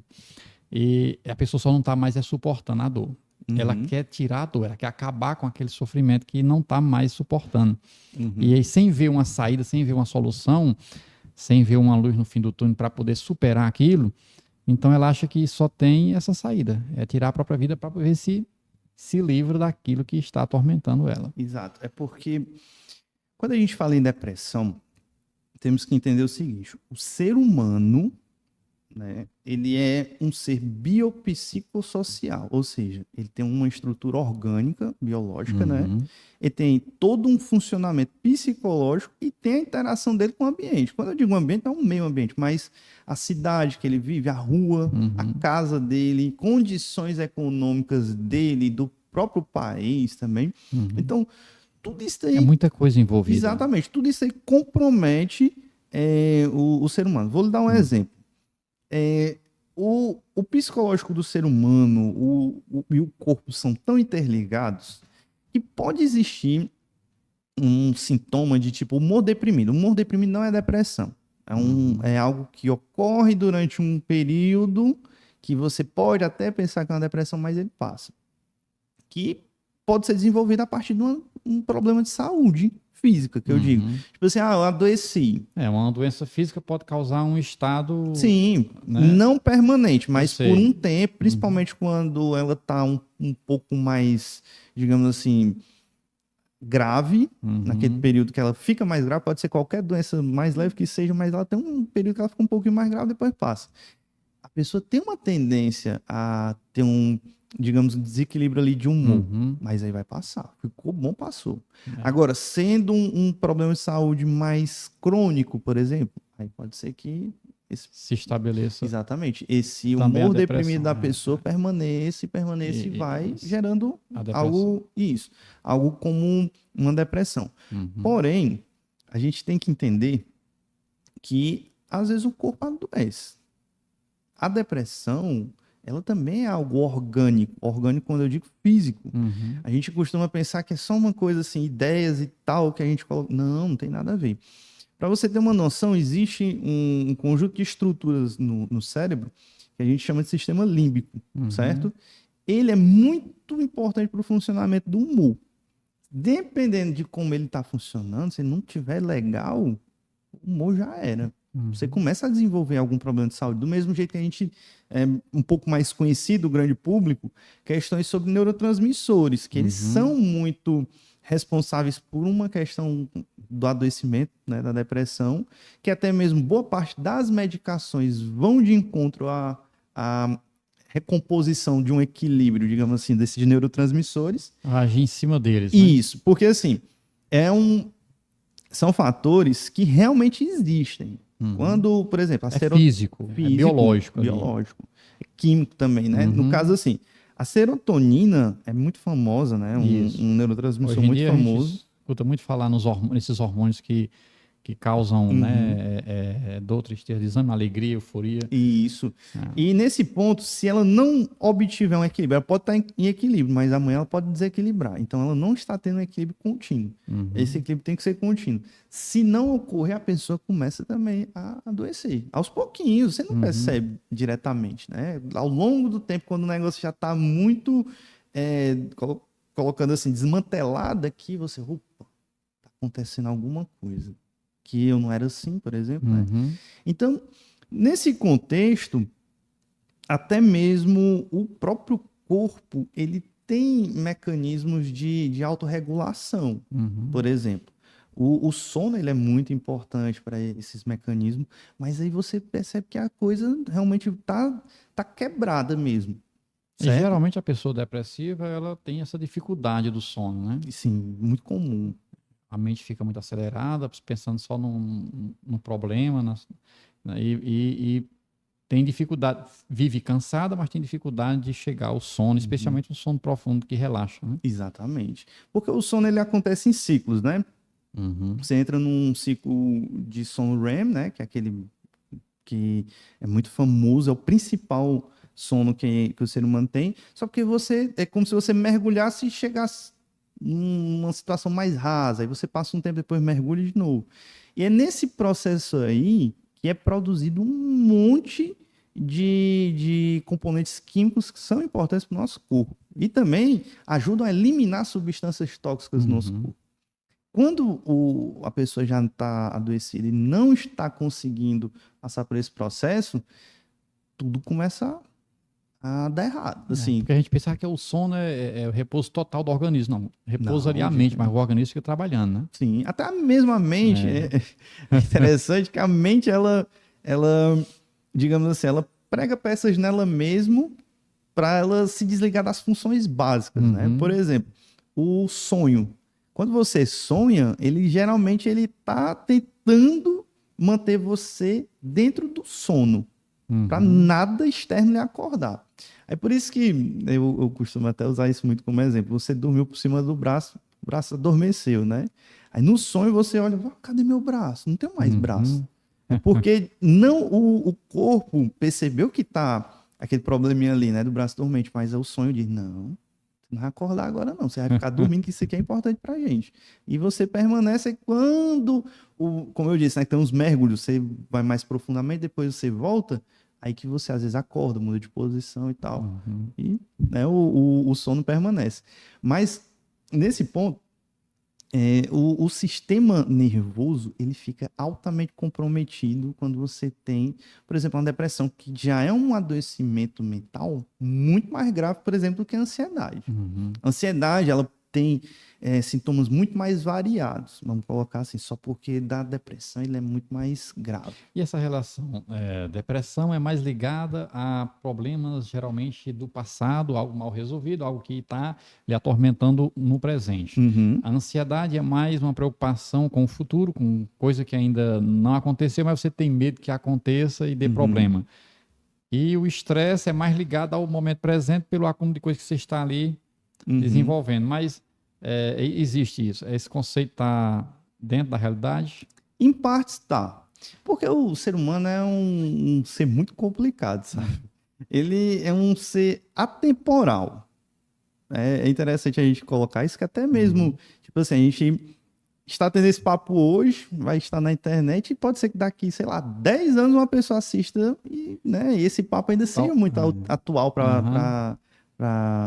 A: E a pessoa só não está mais suportando a dor. ela quer tirar a dor, ela quer acabar com aquele sofrimento que não está mais suportando. E aí, sem ver uma saída, sem ver uma solução, sem ver uma luz no fim do túnel para poder superar aquilo, então ela acha que só tem essa saída, é tirar a própria vida para ver se livra daquilo que está atormentando ela.
B: Exato. É porque quando a gente fala em depressão, temos que entender o seguinte: o ser humano, né, ele é um ser biopsicossocial, ou seja, ele tem uma estrutura orgânica, biológica, né? Ele tem todo um funcionamento psicológico e tem a interação dele com o ambiente. Quando eu digo ambiente, não é um meio ambiente, mas a cidade que ele vive, a rua, a casa dele, condições econômicas dele, do próprio país também. Então, tudo isso aí...
A: É muita coisa envolvida.
B: Exatamente. Tudo isso aí compromete o ser humano. Vou lhe dar um exemplo. O psicológico do ser humano e o corpo são tão interligados que pode existir um sintoma de tipo humor deprimido. Humor deprimido não é depressão. É algo que ocorre durante um período que você pode até pensar que é uma depressão, mas ele passa. Que pode ser desenvolvido a partir de um problema de saúde física, que eu digo. Tipo assim, eu adoeci.
A: Uma doença física pode causar um estado...
B: Sim,
A: né?
B: Não permanente, mas por um tempo, principalmente quando ela tá um pouco mais, digamos assim, grave, naquele período que ela fica mais grave, pode ser qualquer doença mais leve que seja, mas ela tem um período que ela fica um pouquinho mais grave, depois passa. A pessoa tem uma tendência a ter digamos, um desequilíbrio ali de humor, mas aí vai passar. Ficou bom, passou. Agora, sendo um problema de saúde mais crônico, por exemplo, aí pode ser que
A: se estabeleça.
B: Exatamente. Esse humor deprimido da pessoa permanece e vai gerando algo como uma depressão. Porém, a gente tem que entender que às vezes o corpo adoece. A depressão, ela também é algo orgânico. Orgânico quando eu digo físico. A gente costuma pensar que é só uma coisa assim, ideias e tal, que a gente coloca. Não tem nada a ver. Para você ter uma noção, existe um conjunto de estruturas no cérebro que a gente chama de sistema límbico, certo? Ele é muito importante para o funcionamento do humor. Dependendo de como ele está funcionando, se não estiver legal, o humor já era. Você começa a desenvolver algum problema de saúde. Do mesmo jeito que a gente é um pouco mais conhecido, o grande público, questões sobre neurotransmissores, que eles são muito responsáveis por uma questão do adoecimento, né, da depressão, que até mesmo boa parte das medicações vão de encontro à recomposição de um equilíbrio, digamos assim, desses neurotransmissores.
A: Agir em cima deles.
B: Isso, né? Porque assim, são fatores que realmente existem. Quando, por exemplo,
A: físico, é biológico.
B: Biológico. É químico também, né? No caso, assim, a serotonina é muito famosa, né? Um neurotransmissor muito famoso. A gente
A: escuta muito falar nesses hormônios que causam dor, tristeza, desânimo, alegria, euforia.
B: Isso. E nesse ponto, se ela não obtiver um equilíbrio, ela pode estar em equilíbrio, mas amanhã ela pode desequilibrar. Então, ela não está tendo um equilíbrio contínuo. Esse equilíbrio tem que ser contínuo. Se não ocorrer, a pessoa começa também a adoecer. Aos pouquinhos, você não percebe diretamente, né? Ao longo do tempo, quando o negócio já está muito, colocando assim, desmantelado aqui, você, opa, está acontecendo alguma coisa. Que eu não era assim, por exemplo. Né? Então, nesse contexto, até mesmo o próprio corpo, ele tem mecanismos de autorregulação, por exemplo. O sono, ele é muito importante para esses mecanismos, mas aí você percebe que a coisa realmente tá quebrada mesmo.
A: E geralmente a pessoa depressiva, ela tem essa dificuldade do sono, né?
B: Sim, muito comum.
A: A mente fica muito acelerada, pensando só no problema, e tem dificuldade, vive cansada, mas tem dificuldade de chegar ao sono, especialmente um sono profundo que relaxa, né?
B: Exatamente. Porque o sono, ele acontece em ciclos, né? Você entra num ciclo de sono REM, né? Que é aquele que é muito famoso, é o principal sono que o ser humano tem, só que é como se você mergulhasse e chegasse numa situação mais rasa, aí você passa um tempo depois mergulha de novo. E é nesse processo aí que é produzido um monte de componentes químicos que são importantes para o nosso corpo. E também ajudam a eliminar substâncias tóxicas do nosso corpo. Quando a pessoa já está adoecida e não está conseguindo passar por esse processo, tudo começa a dar errado. Assim.
A: Porque a gente pensa que o sono é o repouso total do organismo. Não, repouso ali a mente, mas o organismo fica trabalhando, né?
B: Sim, até a mesma mente. É interessante que a mente, ela, digamos assim, ela prega peças nela mesmo para ela se desligar das funções básicas, né? Por exemplo, o sonho. Quando você sonha, ele geralmente ele está tentando manter você dentro do sono, para nada externo lhe acordar. É por isso que eu costumo até usar isso muito como exemplo. Você dormiu por cima do braço, o braço adormeceu, né? Aí no sonho você olha, cadê meu braço? Não tenho mais braço. É porque não o corpo percebeu que tá aquele probleminha ali, né, do braço dormente, mas o sonho diz, não vai acordar agora não, você vai ficar dormindo, que isso aqui é importante pra gente. E você permanece quando, como eu disse, né, tem uns mergulhos, você vai mais profundamente, depois você volta, aí que você às vezes acorda, muda de posição e tal. E né, o sono permanece. Mas nesse ponto, o sistema nervoso ele fica altamente comprometido quando você tem, por exemplo, uma depressão, que já é um adoecimento mental muito mais grave, por exemplo, do que a ansiedade. A ansiedade, ela tem sintomas muito mais variados, vamos colocar assim, só porque da depressão ele é muito mais grave.
A: E essa relação, depressão é mais ligada a problemas geralmente do passado, algo mal resolvido, algo que está lhe atormentando no presente. A ansiedade é mais uma preocupação com o futuro, com coisa que ainda não aconteceu, mas você tem medo que aconteça e dê problema. E o estresse é mais ligado ao momento presente pelo acúmulo de coisas que você está ali desenvolvendo. Mas existe isso. Esse conceito está dentro da realidade?
B: Em parte está. Porque o ser humano é um ser muito complicado, sabe? Ele é um ser atemporal. É interessante a gente colocar isso, que até mesmo, tipo assim, a gente está tendo esse papo hoje, vai estar na internet, e pode ser que daqui, sei lá, 10 anos uma pessoa assista e, né, e esse papo ainda seja muito atual para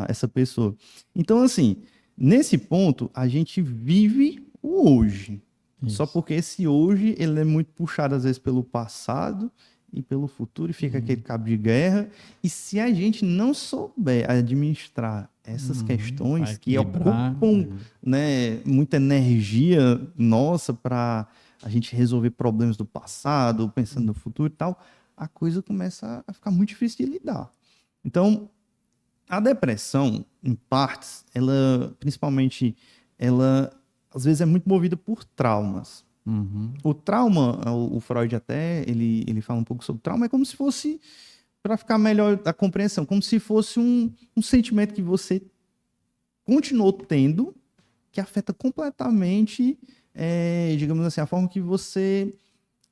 B: essa pessoa. Então, assim, nesse ponto, a gente vive o hoje. Isso. Só porque esse hoje, ele é muito puxado, às vezes, pelo passado e pelo futuro, e fica aquele cabo de guerra. E se a gente não souber administrar essas questões que ocupam né, muita energia nossa para a gente resolver problemas do passado, pensando no futuro e tal, a coisa começa a ficar muito difícil de lidar. Então, a depressão, em partes, ela, principalmente, ela às vezes é muito movida por traumas. O trauma, o Freud até, ele fala um pouco sobre trauma, é como se fosse, para ficar melhor a compreensão, como se fosse um sentimento que você continuou tendo, que afeta completamente, digamos assim, a forma que você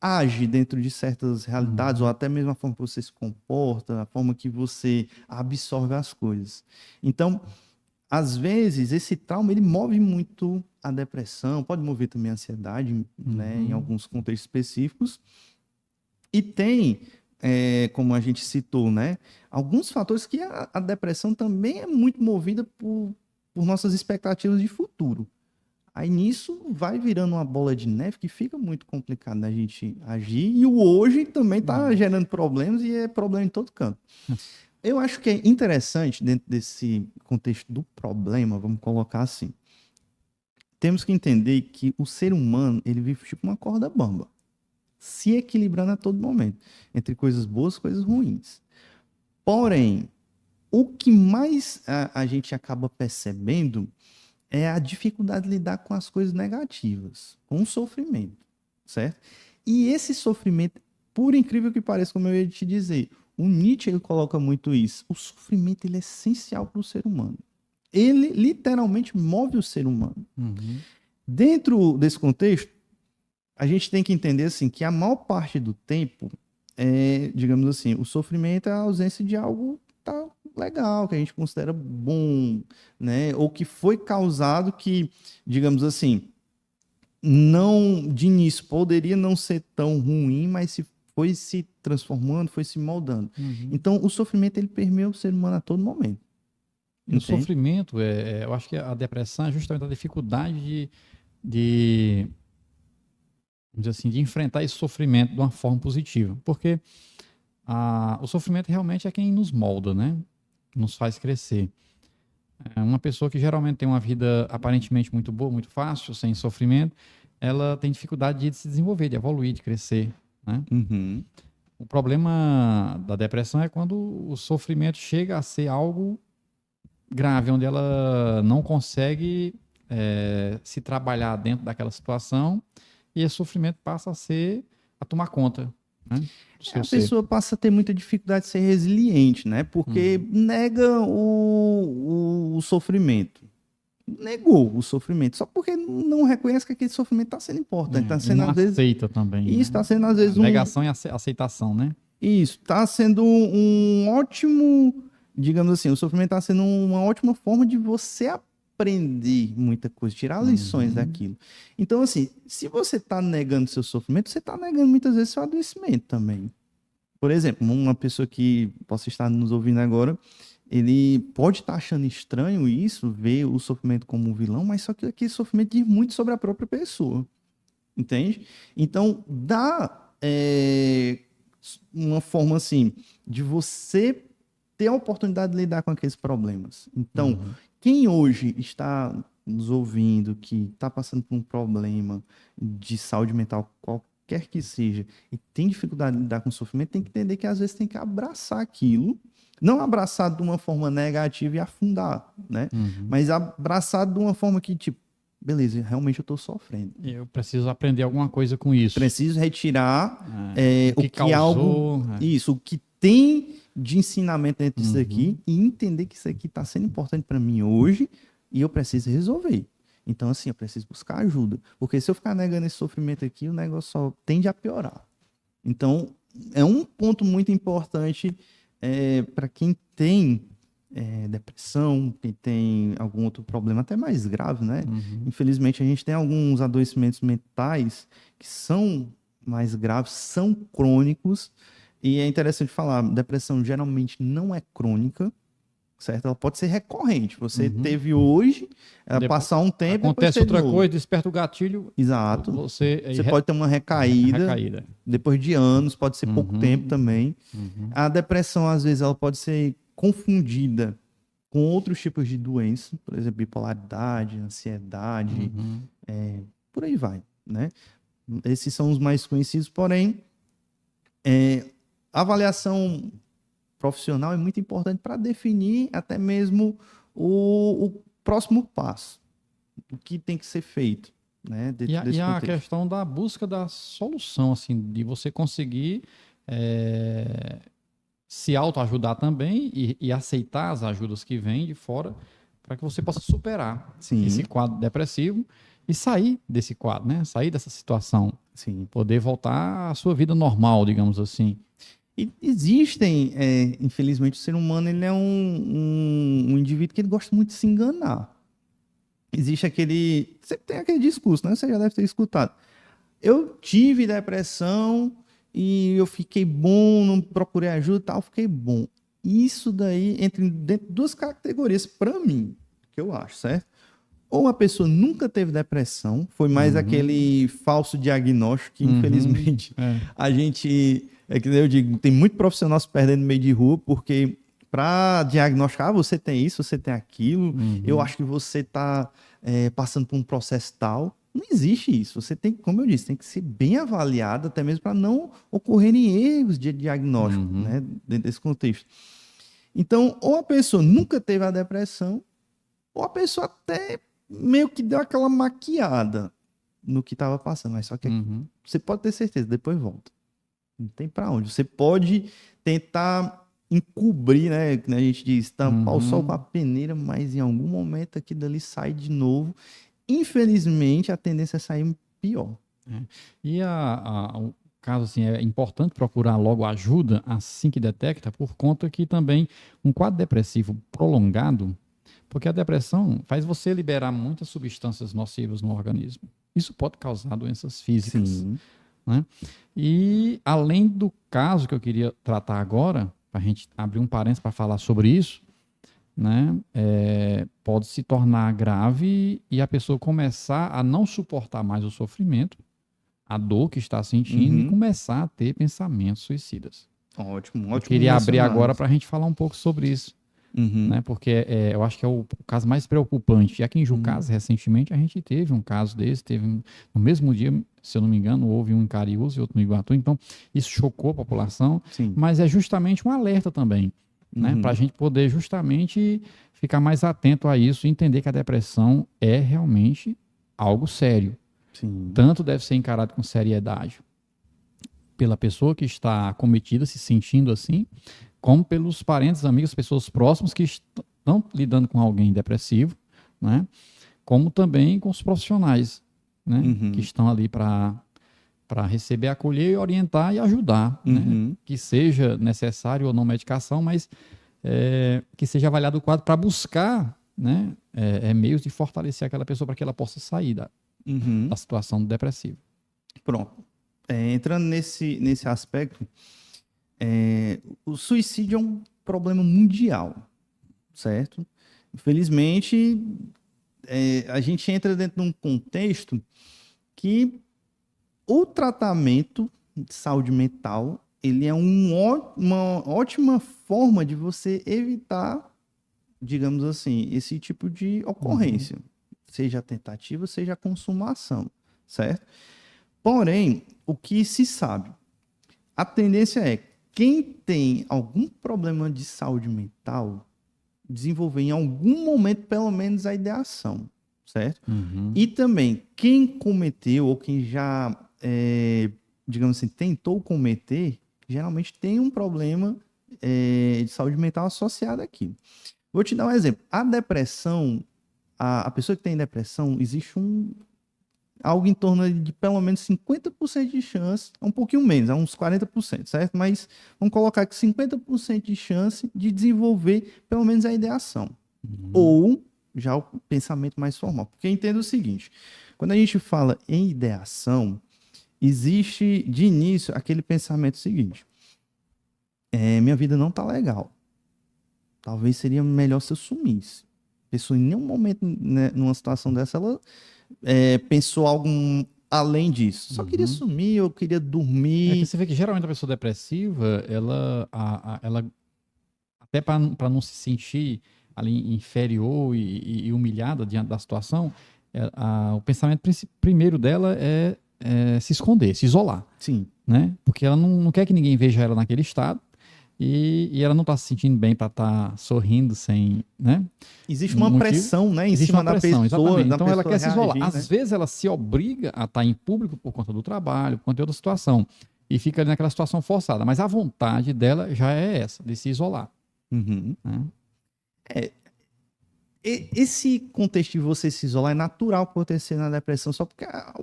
B: age dentro de certas realidades, ou até mesmo a forma que você se comporta, a forma que você absorve as coisas. Então, às vezes, esse trauma, ele move muito a depressão, pode mover também a ansiedade, né, em alguns contextos específicos. E tem, como a gente citou, né, alguns fatores que a depressão também é muito movida por nossas expectativas de futuro. Aí nisso vai virando uma bola de neve que fica muito complicado da gente agir. E o hoje também está gerando problemas e é problema em todo canto. Eu acho que é interessante, dentro desse contexto do problema, vamos colocar assim, temos que entender que o ser humano, ele vive tipo uma corda bamba, se equilibrando a todo momento, entre coisas boas e coisas ruins. Porém, o que mais a gente acaba percebendo é a dificuldade de lidar com as coisas negativas, com o sofrimento, certo? E esse sofrimento, por incrível que pareça, como eu ia te dizer, o Nietzsche ele coloca muito isso. O sofrimento ele é essencial para o ser humano. Ele literalmente move o ser humano. Dentro desse contexto, a gente tem que entender assim, que a maior parte do tempo, digamos assim, o sofrimento é a ausência de algo que tá legal, que a gente considera bom, né? Ou que foi causado que, digamos assim, não de início poderia não ser tão ruim, mas se foi se transformando, foi se moldando.
A: Uhum.
B: Então, o sofrimento, ele permeia o ser humano a todo momento.
A: E o sofrimento, eu acho que a depressão é justamente a dificuldade de, vamos dizer assim, de enfrentar esse sofrimento de uma forma positiva. Porque o sofrimento realmente é quem nos molda, né? Nos faz crescer. Uma pessoa que geralmente tem uma vida aparentemente muito boa, muito fácil, sem sofrimento, ela tem dificuldade de se desenvolver, de evoluir, de crescer, né?
B: Uhum.
A: O problema da depressão é quando o sofrimento chega a ser algo grave, onde ela não consegue se trabalhar dentro daquela situação e esse sofrimento passa a tomar conta, né, do seu
B: A
A: ser.
B: pessoa passa a ter muita dificuldade de ser resiliente, né? Porque nega o sofrimento. Negou o sofrimento, só porque não reconhece que aquele sofrimento está sendo importante. Está
A: E
B: sendo,
A: não
B: às vezes.
A: aceita também,
B: Isso
A: né?
B: está sendo, às vezes,
A: Negação e aceitação, né?
B: Isso, está sendo um ótimo. Digamos assim, o sofrimento está sendo uma ótima forma de você aprender muita coisa, tirar lições daquilo. Então, assim, se você está negando seu sofrimento, você está negando muitas vezes seu adoecimento também. Por exemplo, uma pessoa que possa estar nos ouvindo agora, ele pode estar achando estranho isso, ver o sofrimento como um vilão, mas só que aquele sofrimento diz muito sobre a própria pessoa. Entende? Então, dá uma forma assim de você ter a oportunidade de lidar com aqueles problemas. Então, quem hoje está nos ouvindo, que está passando por um problema de saúde mental, qualquer que seja, e tem dificuldade de lidar com o sofrimento, tem que entender que às vezes tem que abraçar aquilo, não abraçar de uma forma negativa e afundar, né? Mas abraçar de uma forma que, tipo, beleza, realmente eu estou sofrendo.
A: Eu preciso aprender alguma coisa com isso.
B: Preciso retirar
A: o que causou,
B: isso, o que tem de ensinamento dentro disso aqui e entender que isso aqui está sendo importante para mim hoje e eu preciso resolver. Então, assim, eu preciso buscar ajuda. Porque se eu ficar negando esse sofrimento aqui, o negócio só tende a piorar. Então, é um ponto muito importante para quem tem depressão, quem tem algum outro problema até mais grave, né? Infelizmente, a gente tem alguns adoecimentos mentais que são mais graves, são crônicos, e é interessante falar, depressão geralmente não é crônica, certo? Ela pode ser recorrente. Você teve hoje, passar um tempo,
A: acontece outra coisa, desperta o gatilho.
B: Exato.
A: Você
B: pode ter uma recaída. Depois de anos, pode ser pouco tempo também. A depressão, às vezes, ela pode ser confundida com outros tipos de doença, por exemplo, bipolaridade, ansiedade, por aí vai, né? Esses são os mais conhecidos, porém, a avaliação profissional é muito importante para definir até mesmo o próximo passo, o que tem que ser feito, né?
A: E a questão da busca da solução, assim, de você conseguir se autoajudar também e aceitar as ajudas que vêm de fora para que você possa superar esse quadro depressivo e sair desse quadro, né? Sair dessa situação.
B: Sim.
A: Poder voltar à sua vida normal, digamos assim.
B: E existem, infelizmente, o ser humano ele é um indivíduo que ele gosta muito de se enganar. Existe sempre tem aquele discurso, né? Você já deve ter escutado. Eu tive depressão e eu fiquei bom, não procurei ajuda e tal, fiquei bom. Isso daí entra dentro de duas categorias, para mim, que eu acho, certo? Ou a pessoa nunca teve depressão, foi mais aquele falso diagnóstico que, infelizmente, a gente... É que eu digo, tem muito profissional se perdendo no meio de rua, porque para diagnosticar, você tem isso, você tem aquilo, eu acho que você está passando por um processo tal. Não existe isso. Você tem, como eu disse, tem que ser bem avaliado, até mesmo para não ocorrerem erros de diagnóstico, né, dentro desse contexto. Então, ou a pessoa nunca teve a depressão, ou a pessoa até meio que deu aquela maquiada no que estava passando. Mas só que você pode ter certeza, depois volta. Não tem para onde. Você pode tentar encobrir, né? Que a gente diz, tampar o sol com a peneira, mas em algum momento aqui dali sai de novo. Infelizmente, a tendência é sair pior.
A: E o caso assim, é importante procurar logo ajuda assim que detecta, por conta que também um quadro depressivo prolongado, porque a depressão faz você liberar muitas substâncias nocivas no organismo. Isso pode causar doenças físicas. né? E além do caso que eu queria tratar agora, para a gente abrir um parênteses para falar sobre isso, né? Pode se tornar grave e a pessoa começar a não suportar mais o sofrimento, a dor que está sentindo e
B: Uhum.
A: começar a ter pensamentos suicidas.
B: Ótimo,
A: Eu
B: ótimo
A: queria abrir
B: mencionado.
A: agora para a gente falar um pouco sobre isso,
B: Uhum.
A: né? Porque eu acho que é o caso mais preocupante. E aqui em Jucás, recentemente, a gente teve um caso desse, no mesmo dia, se eu não me engano, houve um em Cariús e outro no Iguatu. Então, isso chocou a população,
B: Sim.
A: mas é justamente um alerta também, né? Para a gente poder justamente ficar mais atento a isso e entender que a depressão é realmente algo sério.
B: Sim.
A: Tanto deve ser encarado com seriedade pela pessoa que está acometida, se sentindo assim, como pelos parentes, amigos, pessoas próximas que estão lidando com alguém depressivo, né? Como também com os profissionais, né?
B: Uhum.
A: Que estão ali para receber, acolher, orientar e ajudar, né?
B: Uhum.
A: Que seja necessário ou não medicação, mas que seja avaliado o quadro para buscar, né? Meios de fortalecer aquela pessoa para que ela possa sair da
B: Uhum.
A: situação depressiva.
B: Pronto. Entrando nesse aspecto, o suicídio é um problema mundial, certo? Infelizmente, a gente entra dentro de um contexto que o tratamento de saúde mental ele é uma ótima forma de você evitar, digamos assim, esse tipo de ocorrência, seja a tentativa, seja a consumação, certo? Porém, o que se sabe? A tendência é quem tem algum problema de saúde mental desenvolver em algum momento pelo menos a ideação, certo? E também quem cometeu ou quem já, digamos assim, tentou cometer, geralmente tem um problema de saúde mental associado aqui. Vou te dar um exemplo. A depressão, a pessoa que tem depressão, existe algo em torno de pelo menos 50% de chance, um pouquinho menos, uns 40%, certo? Mas vamos colocar que 50% de chance de desenvolver pelo menos a ideação. Ou já o pensamento mais formal. Porque entenda o seguinte, quando a gente fala em ideação, existe de início aquele pensamento seguinte, minha vida não tá legal. Talvez seria melhor se eu sumisse. A pessoa em nenhum momento, né, numa situação dessa, ela pensou algo além disso. Só queria sumir, eu queria
A: Que
B: dormir.
A: você vê que geralmente a pessoa depressiva, ela até para não se sentir ali inferior e humilhada diante da situação, o pensamento primeiro dela é se esconder, se isolar,
B: Sim.
A: né? Porque ela não quer que ninguém veja ela naquele estado e ela não está se sentindo bem para estar sorrindo sem, né?
B: Existe
A: Um
B: uma
A: motivo.
B: pressão, né, em
A: Existe
B: cima
A: uma
B: da
A: pressão,
B: pessoa,
A: exatamente.
B: da
A: Então ela
B: pessoa
A: quer se isolar.
B: reagir, né?
A: Às vezes ela se obriga a estar em público por conta do trabalho, por conta de outra situação. E fica ali naquela situação forçada. Mas a vontade dela já é essa, de se isolar.
B: Uhum.
A: Né?
B: Esse contexto de você se isolar é natural acontecer na depressão, só porque a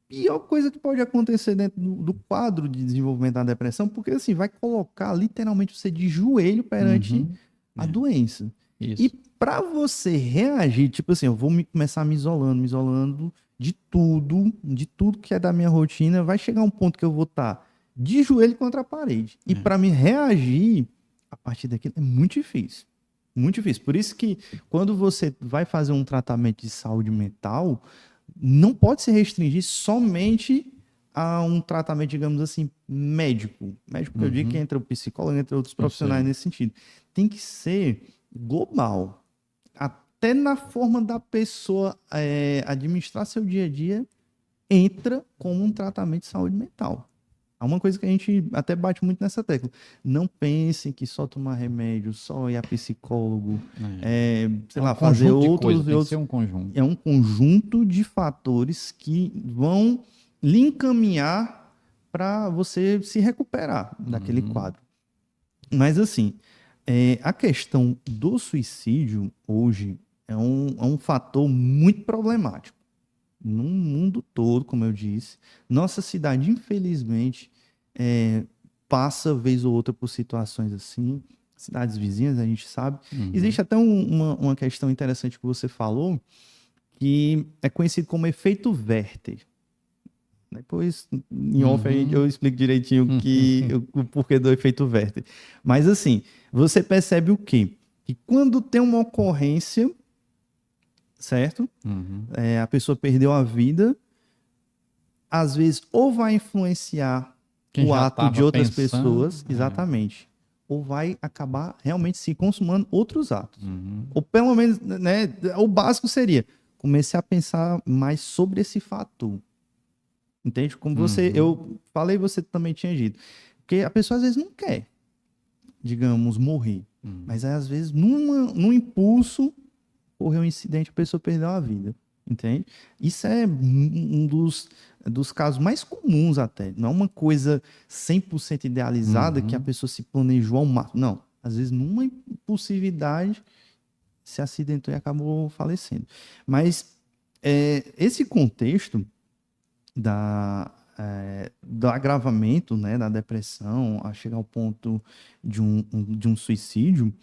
B: pior coisa que pode acontecer dentro do quadro de desenvolvimento da depressão, porque assim, vai colocar literalmente você de joelho perante a doença.
A: Isso.
B: E para você reagir, tipo assim, eu vou começar me isolando de tudo que é da minha rotina, vai chegar um ponto que eu vou estar de joelho contra a parede. E para me reagir a partir daquilo é muito difícil. Muito difícil. Por isso que quando você vai fazer um tratamento de saúde mental, não pode se restringir somente a um tratamento, digamos assim, médico. Médico que eu digo que entra o psicólogo, entre outros profissionais nesse sentido. Tem que ser global. Até na forma da pessoa administrar seu dia a dia, entra como um tratamento de saúde mental. É uma coisa que a gente até bate muito nessa tecla. Não pensem que só tomar remédio, só ir a psicólogo, sei lá, fazer outros e outros.
A: Tem que ser um conjunto.
B: É um conjunto de fatores que vão lhe encaminhar para você se recuperar daquele quadro. Mas assim, a questão do suicídio hoje é um fator muito problemático. No mundo todo, como eu disse, nossa cidade, infelizmente, passa vez ou outra por situações assim, cidades vizinhas, a gente sabe. Existe até uma questão interessante que você falou, que é conhecido como efeito Werther. Depois, em off, eu explico direitinho o porquê do efeito Werther. Mas assim, você percebe o quê? Que quando tem uma ocorrência, certo? A pessoa perdeu a vida, às vezes ou vai influenciar
A: Quem
B: o
A: já
B: ato de
A: estava
B: outras
A: pensando,
B: pessoas, exatamente, ou vai acabar realmente se consumando outros atos. Ou pelo menos, né, o básico seria, comecei a pensar mais sobre esse fator. Entende? Como eu falei, você também tinha dito. Porque a pessoa às vezes não quer, digamos, morrer. Mas aí, às vezes, num impulso, ocorreu um incidente, a pessoa perdeu a vida. Entende? Isso é um dos casos mais comuns até. Não é uma coisa 100% idealizada que a pessoa se planejou ao máximo. Não. Às vezes, numa impulsividade, se acidentou e acabou falecendo. Mas esse contexto do agravamento, né, da depressão, a chegar ao ponto de um suicídio,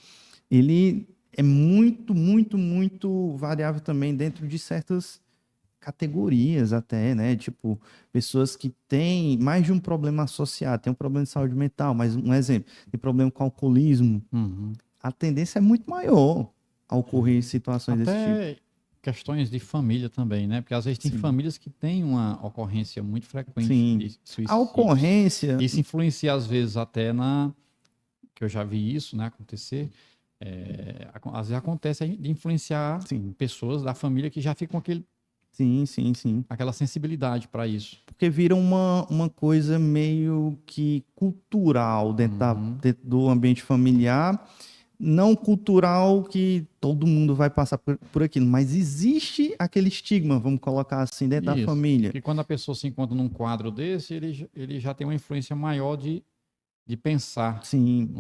B: ele é muito, muito, muito variável também dentro de certas categorias até, né? Tipo, pessoas que têm mais de um problema associado, tem um problema de saúde mental, mas um exemplo, tem problema com alcoolismo, a tendência é muito maior a ocorrer situações desse tipo.
A: Até questões de família também, né? Porque às vezes tem famílias que têm uma ocorrência muito frequente de suicídio.
B: A ocorrência...
A: Isso influencia às vezes até que eu já vi isso, né, acontecer. Às vezes acontece de influenciar pessoas da família que já ficam com aquela sensibilidade para isso.
B: Porque vira uma coisa meio que cultural dentro do ambiente familiar. Não cultural que todo mundo vai passar por aquilo, mas existe aquele estigma, vamos colocar assim, dentro da família.
A: E quando a pessoa se encontra num quadro desse, ele já tem uma influência maior de pensar.
B: Sim,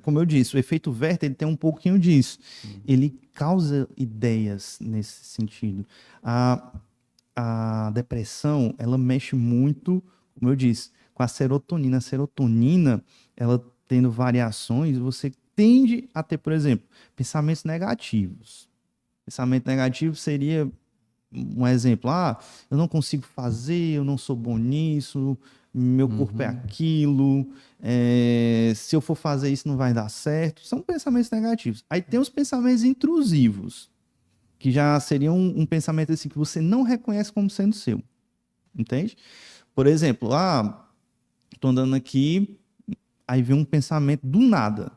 B: como eu disse, o efeito Werther ele tem um pouquinho disso. Ele causa ideias nesse sentido. A depressão, ela mexe muito, como eu disse, com a serotonina. A serotonina, ela tendo variações, você tende a ter, por exemplo, pensamentos negativos. Pensamento negativo seria um exemplo. Eu não consigo fazer, eu não sou bom nisso, meu corpo é aquilo, se eu for fazer isso não vai dar certo. São pensamentos negativos. Aí tem os pensamentos intrusivos, que já seriam um pensamento assim que você não reconhece como sendo seu. Entende? Por exemplo, estou andando aqui, aí vem um pensamento do nada.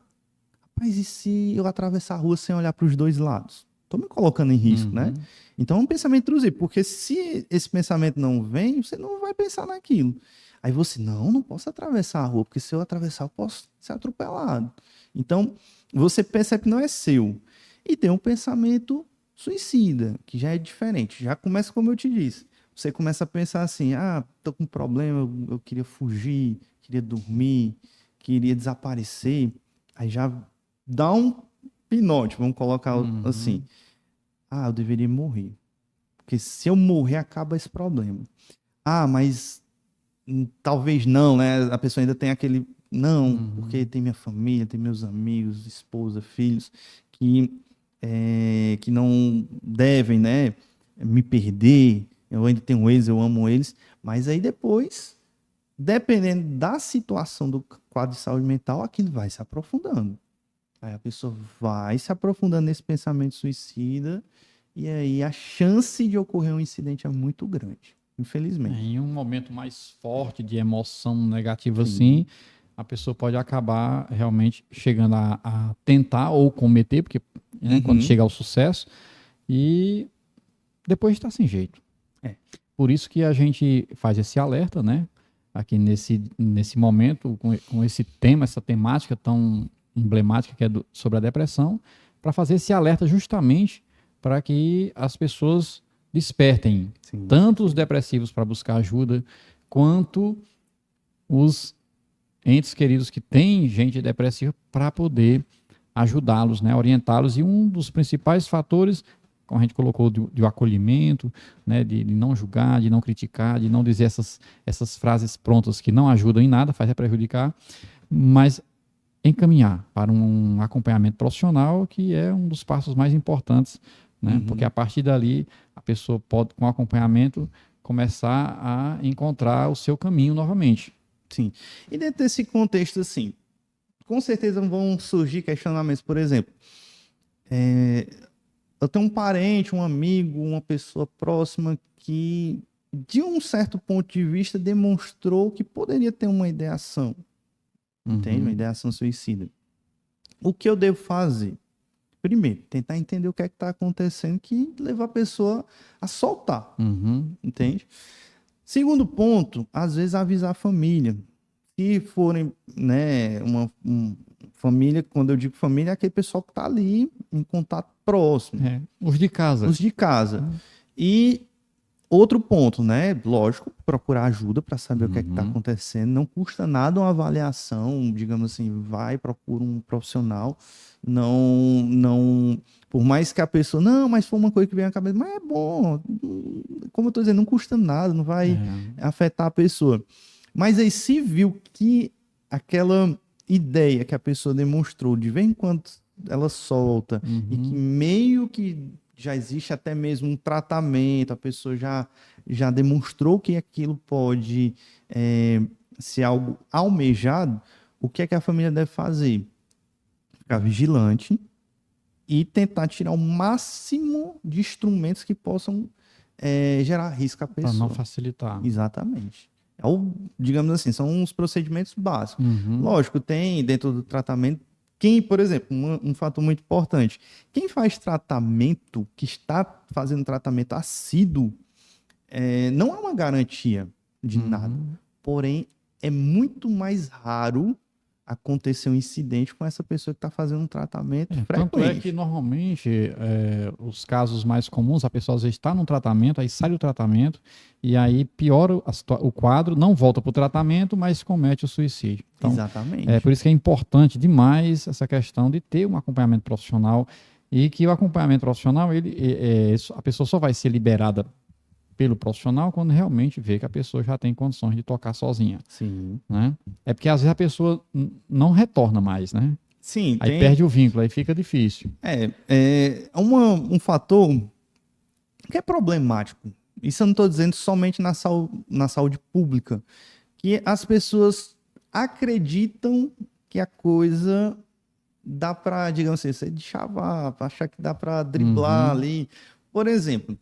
B: Mas e se eu atravessar a rua sem olhar para os dois lados? Estou me colocando em risco, né? Então é um pensamento intrusivo, porque se esse pensamento não vem, você não vai pensar naquilo. Aí você, não posso atravessar a rua, porque se eu atravessar, eu posso ser atropelado. Então, você percebe que não é seu. E tem um pensamento suicida, que já é diferente. Já começa como eu te disse. Você começa a pensar assim, tô com um problema, eu queria fugir, queria dormir, queria desaparecer. Aí já dá um pinote, vamos colocar assim. Eu deveria morrer. Porque se eu morrer, acaba esse problema. Mas talvez não, né? A pessoa ainda tem aquele... Não, porque tem minha família, tem meus amigos, esposa, filhos, que não devem, né, me perder. Eu ainda tenho eles, eu amo eles. Mas aí depois, dependendo da situação do quadro de saúde mental, aquilo vai se aprofundando. Aí a pessoa vai se aprofundando nesse pensamento suicida e aí a chance de ocorrer um incidente é muito grande, infelizmente.
A: Em um momento mais forte de emoção negativa assim, a pessoa pode acabar realmente chegando a tentar ou cometer, porque quando chega ao sucesso, e depois está sem jeito. Por isso que a gente faz esse alerta, né? Aqui nesse momento, com esse tema, essa temática tão emblemática que é sobre a depressão, para fazer esse alerta justamente para que as pessoas despertem, tanto os depressivos para buscar ajuda, quanto os entes queridos que têm gente depressiva para poder ajudá-los, né, orientá-los. E um dos principais fatores, como a gente colocou, do acolhimento, né, de não julgar, de não criticar, de não dizer essas frases prontas que não ajudam em nada, faz prejudicar, mas encaminhar para um acompanhamento profissional, que é um dos passos mais importantes, né? Porque a partir dali a pessoa pode, com acompanhamento, começar a encontrar o seu caminho novamente.
B: Sim. E dentro desse contexto, assim, com certeza vão surgir questionamentos. Por exemplo, eu tenho um parente, um amigo, uma pessoa próxima que, de um certo ponto de vista, demonstrou que poderia ter uma ideação, entende? Uma ideação suicida. O que eu devo fazer? Primeiro, tentar entender o que é que está acontecendo que leva a pessoa a soltar, entende? Segundo ponto, às vezes avisar a família. Se forem, né, uma família, quando eu digo família, é aquele pessoal que está ali em contato próximo.
A: Os de casa.
B: Os de casa. E outro ponto, né? Lógico, procurar ajuda para saber o que é que está acontecendo. Não custa nada uma avaliação, digamos assim, vai, procura um profissional. Não, por mais que a pessoa, não, mas foi uma coisa que veio à cabeça, mas é bom, como eu estou dizendo, não custa nada, não vai afetar a pessoa. Mas aí se viu que aquela ideia que a pessoa demonstrou, de vez em quando ela solta, e que meio que já existe até mesmo um tratamento, a pessoa já demonstrou que aquilo pode ser algo almejado, o que é que a família deve fazer? Ficar vigilante e tentar tirar o máximo de instrumentos que possam gerar risco à pessoa.
A: Para não facilitar.
B: Exatamente. Digamos assim, são os procedimentos básicos. Lógico, tem dentro do tratamento, por exemplo, um fator muito importante, quem faz tratamento, que está fazendo tratamento assíduo, não é uma garantia de nada. Porém, é muito mais raro acontecer um incidente com essa pessoa que está fazendo um tratamento frequente.
A: Tanto é que, normalmente, os casos mais comuns, a pessoa às vezes está num tratamento, aí sai do tratamento, e aí piora o quadro, não volta para o tratamento, mas comete o suicídio. Então,
B: exatamente.
A: Por isso que é importante demais essa questão de ter um acompanhamento profissional, e que o acompanhamento profissional, a pessoa só vai ser liberada pelo profissional quando realmente vê que a pessoa já tem condições de tocar sozinha.
B: Sim.
A: Né? É porque às vezes a pessoa não retorna mais, né?
B: Sim.
A: Aí perde o vínculo, aí fica difícil.
B: Um fator que é problemático. Isso eu não estou dizendo somente na saúde pública, que as pessoas acreditam que a coisa dá para, digamos assim, de chavar, achar que dá para driblar ali. Por exemplo,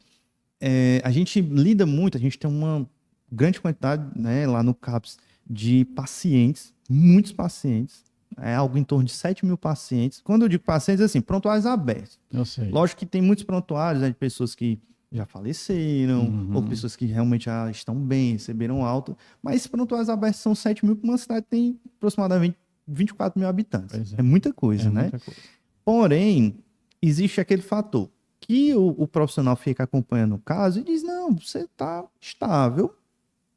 B: a gente lida muito, a gente tem uma grande quantidade, né, lá no CAPS de pacientes, muitos pacientes, algo em torno de 7 mil pacientes. Quando eu digo pacientes, assim, prontuários abertos.
A: Eu sei.
B: Lógico que tem muitos prontuários, né, de pessoas que já faleceram, ou pessoas que realmente já estão bem, receberam alta, mas esses prontuários abertos são 7 mil para uma cidade que tem aproximadamente 24 mil habitantes. É muita coisa, né? Muita coisa. Porém, existe aquele fator que o profissional fica acompanhando o caso e diz, não, você está estável,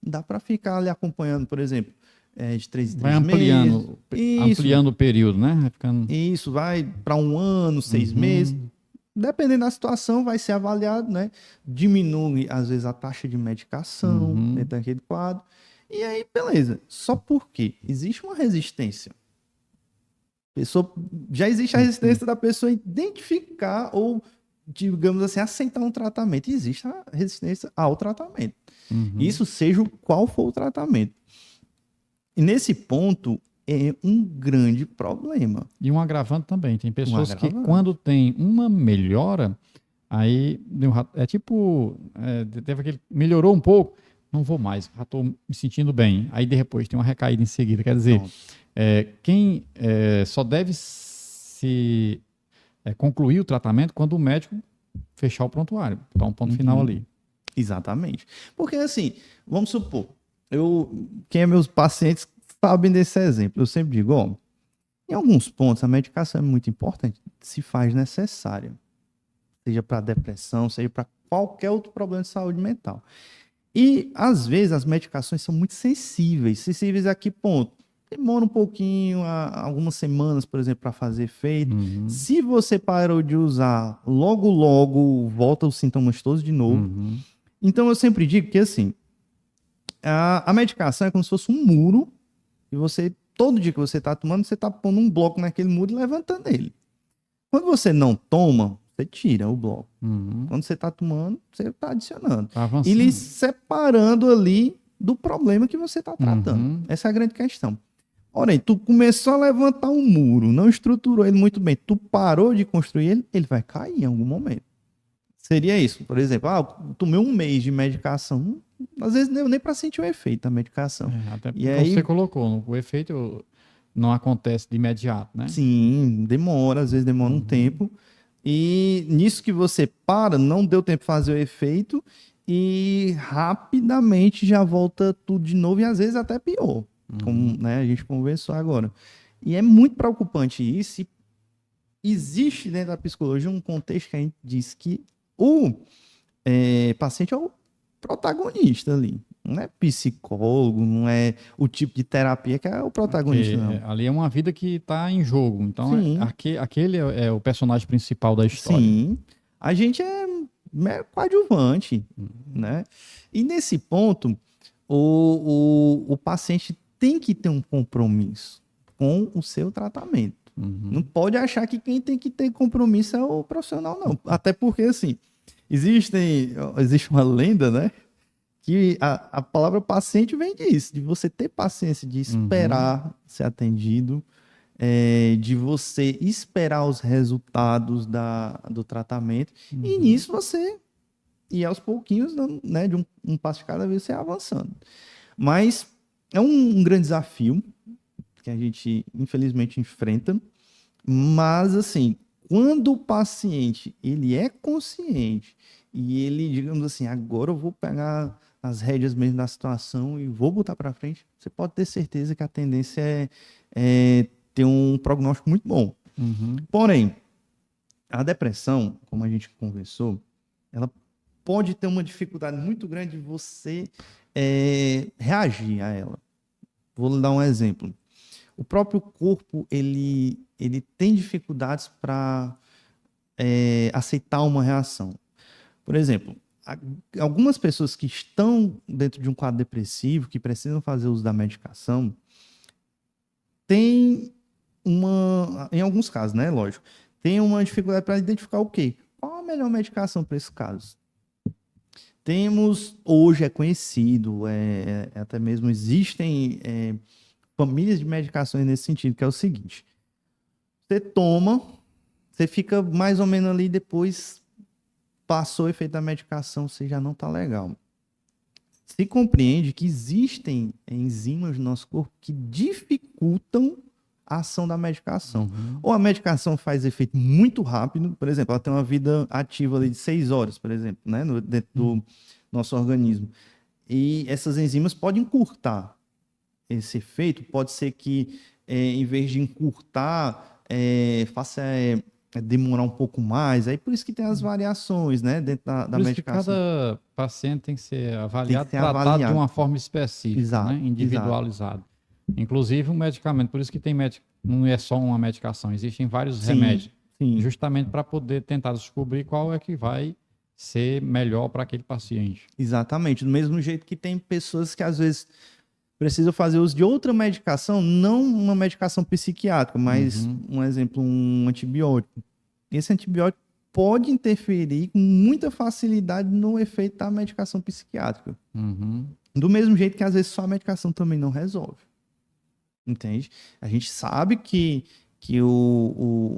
B: dá para ficar ali acompanhando, por exemplo, de 3 em 3 meses.
A: Ampliando o período, né? Vai ficando...
B: Isso, vai para 1 ano, 6 meses. Dependendo da situação, vai ser avaliado, né? Diminui, às vezes, a taxa de medicação dentro daquele quadro. E aí, beleza. Só porque existe uma resistência. Já existe a resistência da pessoa identificar ou, digamos assim, aceitar um tratamento. E existe a resistência ao tratamento. Isso seja qual for o tratamento. E nesse ponto, é um grande problema.
A: E um agravante também. Tem pessoas que, quando tem uma melhora, aí teve aquele, melhorou um pouco, não vou mais, já estou me sentindo bem. Aí depois tem uma recaída em seguida. Quer dizer, quem só deve se concluir o tratamento quando o médico fechar o prontuário, dar um ponto final ali.
B: Exatamente. Porque assim, vamos supor, quem é meus pacientes sabem desse exemplo. Eu sempre digo, em alguns pontos a medicação é muito importante, se faz necessária. Seja para depressão, seja para qualquer outro problema de saúde mental. E, às vezes, as medicações são muito sensíveis. Sensíveis a que ponto? Demora um pouquinho, algumas semanas, por exemplo, para fazer efeito. Se você parou de usar, logo volta os sintomas todos de novo. Então, eu sempre digo que, assim, a medicação é como se fosse um muro. E todo dia que você está tomando, você está pondo um bloco naquele muro e levantando ele. Quando você não toma, você tira o bloco.
A: Uhum.
B: Quando você está tomando, você está adicionando.
A: Tá avançando.
B: E lhe separando ali do problema que você está tratando.
A: Uhum.
B: Essa é a grande questão. Porém, tu começou a levantar um muro, não estruturou ele muito bem, tu parou de construir ele, ele vai cair em algum momento. Seria isso, por exemplo, eu tomei um mês de medicação, às vezes nem para sentir o efeito da medicação.
A: Até porque
B: E aí,
A: você colocou, o efeito não acontece de imediato, né?
B: sim, demora, às vezes demora um tempo. E nisso que você para, não deu tempo de fazer o efeito e rapidamente já volta tudo de novo e às vezes até pior, como, né, a gente conversou agora. E é muito preocupante isso. E existe dentro da psicologia um contexto que a gente diz que o paciente é o protagonista ali. Não é psicólogo, não é o tipo de terapia que é o protagonista,
A: Porque
B: não.
A: ali é uma vida que está em jogo. Então,
B: Sim.
A: aquele é o personagem principal da história.
B: Sim. A gente é mero coadjuvante, né? E nesse ponto, o paciente tem que ter um compromisso com o seu tratamento. Não pode achar que quem tem que ter compromisso é o profissional, não. Até porque, assim, existe uma lenda, né? Que a palavra paciente vem disso, de você ter paciência, de esperar ser atendido, de você esperar os resultados do tratamento, e nisso você ir aos pouquinhos, né, de um passo de cada vez você avançando. Mas é um grande desafio que a gente, infelizmente, enfrenta, mas, assim, quando o paciente ele é consciente e ele, digamos assim, agora eu vou pegar as rédeas mesmo da situação e vou botar para frente, você pode ter certeza que a tendência é ter um prognóstico muito bom. Porém, a depressão, como a gente conversou, ela pode ter uma dificuldade muito grande de você reagir a ela. Vou lhe dar um exemplo. O próprio corpo, ele tem dificuldades para aceitar uma reação. Por exemplo, algumas pessoas que estão dentro de um quadro depressivo, que precisam fazer uso da medicação, têm em alguns casos, né, lógico, tem uma dificuldade para identificar o quê? Qual a melhor medicação para esse caso? Hoje é conhecido, até mesmo existem famílias de medicações nesse sentido, que é o seguinte: você toma, você fica mais ou menos ali, depois passou o efeito da medicação, você já não está legal. Se compreende que existem enzimas no nosso corpo que dificultam a ação da medicação. Ou a medicação faz efeito muito rápido, por exemplo, ela tem uma vida ativa ali de 6 horas, por exemplo, né, dentro do nosso organismo. E essas enzimas podem encurtar esse efeito. Pode ser que, em vez de encurtar, faça demorar um pouco mais. Aí por isso que tem as variações, né, dentro da
A: Por isso
B: medicação.
A: que cada paciente tem que ser avaliado,
B: ser
A: tratado
B: avaliado.
A: de uma forma específica,
B: Exato,
A: né, individualizado. Inclusive um medicamento, por isso que não é só uma medicação, existem vários remédios,
B: Sim.
A: justamente para poder tentar descobrir qual é que vai ser melhor para aquele paciente.
B: Exatamente. Do mesmo jeito que tem pessoas que às vezes precisam fazer uso de outra medicação, não uma medicação psiquiátrica, mas, um exemplo, um antibiótico. Esse antibiótico pode interferir com muita facilidade no efeito da medicação psiquiátrica. Do mesmo jeito que às vezes só a medicação também não resolve. Entende? A gente sabe que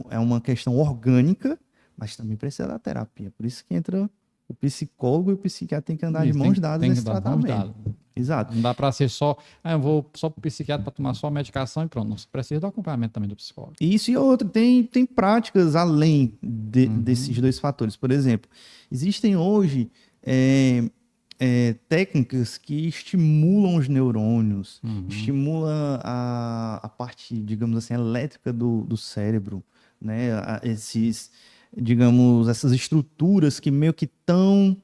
B: é uma questão orgânica, mas também precisa da terapia. Por isso que entra o psicólogo e o psiquiatra tem que andar de mãos dadas nesse tratamento. Exato.
A: Não dá para ser só, eu vou só para o psiquiatra para tomar só a medicação e pronto. Não, você precisa do acompanhamento também do psicólogo.
B: Isso e outra, tem práticas além desses dois fatores. Por exemplo, existem hoje técnicas que estimulam os neurônios, estimulam a parte, digamos assim, elétrica do cérebro, né? Essas estruturas que meio que estão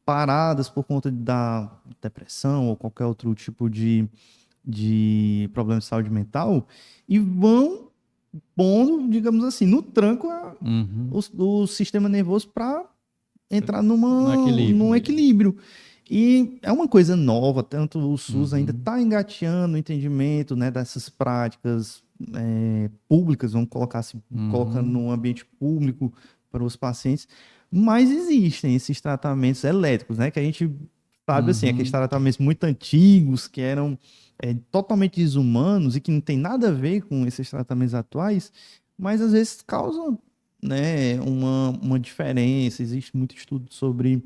B: paradas por conta da depressão ou qualquer outro tipo de problema de saúde mental, e vão pondo, digamos assim, no tranco o sistema nervoso para entrar num equilíbrio. E é uma coisa nova, tanto o SUS ainda está engateando o entendimento, né, dessas práticas públicas, vamos colocar assim, colocando no ambiente público para os pacientes, mas existem esses tratamentos elétricos, né? Que a gente sabe, assim, aqueles tratamentos muito antigos, que eram totalmente desumanos e que não tem nada a ver com esses tratamentos atuais, mas às vezes causam, né, uma diferença. Existe muito estudo sobre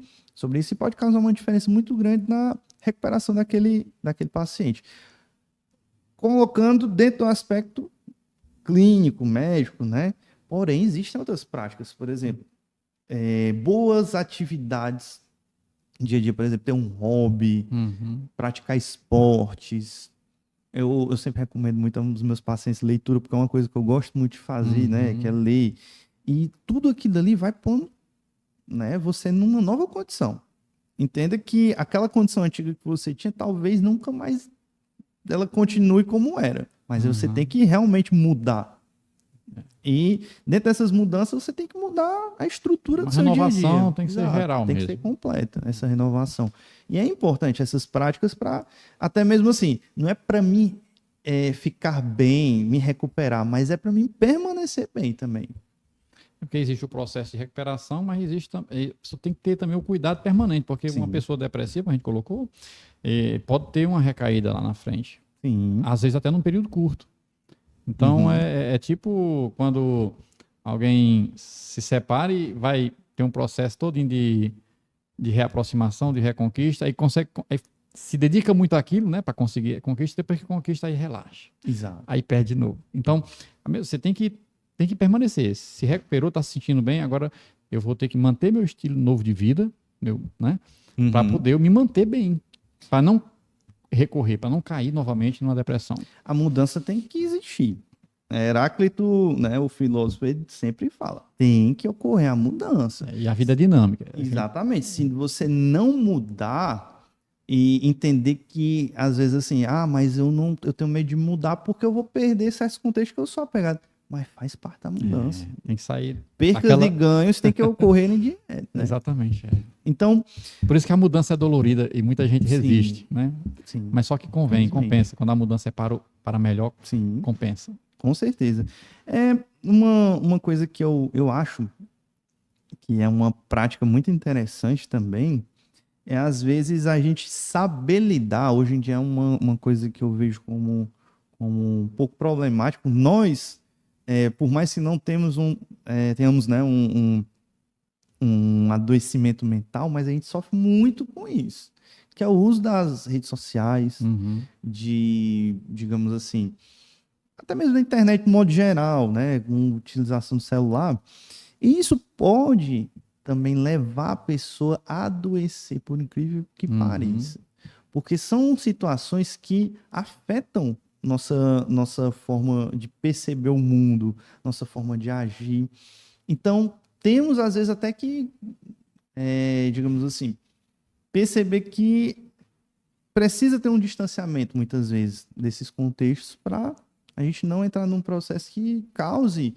B: isso e pode causar uma diferença muito grande na recuperação daquele paciente. Colocando dentro do aspecto clínico, médico, né? Porém, existem outras práticas, por exemplo, boas atividades dia a dia, por exemplo, ter um hobby, praticar esportes. Eu sempre recomendo muito aos meus pacientes leitura, porque é uma coisa que eu gosto muito de fazer, né? Que é ler. E tudo aquilo ali vai pondo, né, você numa nova condição. Entenda que aquela condição antiga que você tinha, talvez nunca mais ela continue como era. Mas você tem que realmente mudar. E dentro dessas mudanças, você tem que mudar a estrutura do seu dia a dia.
A: A renovação tem que ser geral
B: mesmo. Tem que ser completa, essa renovação. E é importante essas práticas para, até mesmo assim, não é para mim ficar bem, me recuperar, mas é para mim permanecer bem também.
A: Porque existe o processo de recuperação, mas existe você tem que ter também o cuidado permanente, porque uma pessoa depressiva, a gente colocou, pode ter uma recaída lá na frente.
B: Sim.
A: Às vezes até num período curto. Então, é tipo quando alguém se separa e vai ter um processo todo de reaproximação, de reconquista, aí se dedica muito àquilo, né, para conseguir a conquista, depois que conquista, aí relaxa.
B: Exato.
A: Aí perde de novo. Então, você tem que permanecer. Se recuperou, está se sentindo bem, agora eu vou ter que manter meu estilo novo de vida, né, para poder me manter bem, para não recorrer, para não cair novamente numa depressão.
B: A mudança tem que existir. Heráclito, né, o filósofo, ele sempre fala, tem que ocorrer a mudança.
A: E a vida é dinâmica.
B: Exatamente. Se você não mudar e entender que, às vezes, assim, mas eu tenho medo de mudar porque eu vou perder certos contextos que eu sou apegado. Mas faz parte da mudança.
A: Tem que sair.
B: Percas e ganhos tem que ocorrerem direto, né?
A: Exatamente.
B: Então,
A: por isso que a mudança é dolorida e muita gente resiste, né?
B: Sim.
A: Mas só que compensa. Quando a mudança é para melhor, compensa.
B: Com certeza. É uma coisa que eu acho que é uma prática muito interessante também, às vezes a gente saber lidar. Hoje em dia é uma coisa que eu vejo como um pouco problemático. Nós, por mais que não tenhamos tenhamos, né, um adoecimento mental, mas a gente sofre muito com isso, que é o uso das redes sociais, digamos assim, até mesmo da internet de modo geral, né, com utilização do celular. E isso pode também levar a pessoa a adoecer, por incrível que pareça. Porque são situações que afetam nossa forma de perceber o mundo, nossa forma de agir. Então, temos, às vezes, até que, digamos assim, perceber que precisa ter um distanciamento, muitas vezes, desses contextos para a gente não entrar num processo que cause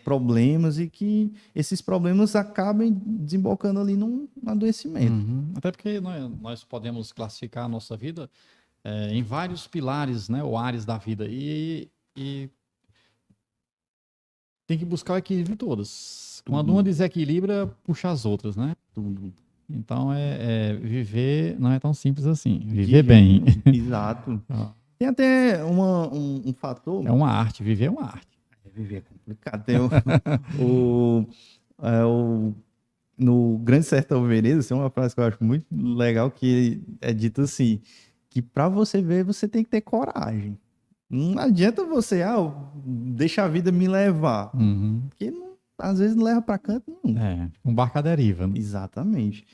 B: problemas e que esses problemas acabem desembocando ali num adoecimento.
A: Até porque nós podemos classificar a nossa vida em vários pilares, né, ou áreas da vida, e tem que buscar o equilíbrio em todas. Quando uma desequilibra, puxa as outras, né?
B: Tudo.
A: Então, viver não é tão simples assim. Viver bem.
B: Exato. Tem até um fator...
A: É uma arte. Viver é uma arte.
B: Viver é complicado. Tem no Grande Sertão Veredas, tem uma frase que eu acho muito legal, que é dito assim, que para você ver, você tem que ter coragem. Não adianta você, deixa a vida me levar. Porque às vezes não leva para canto nenhum.
A: Um barco à deriva. Né?
B: Exatamente.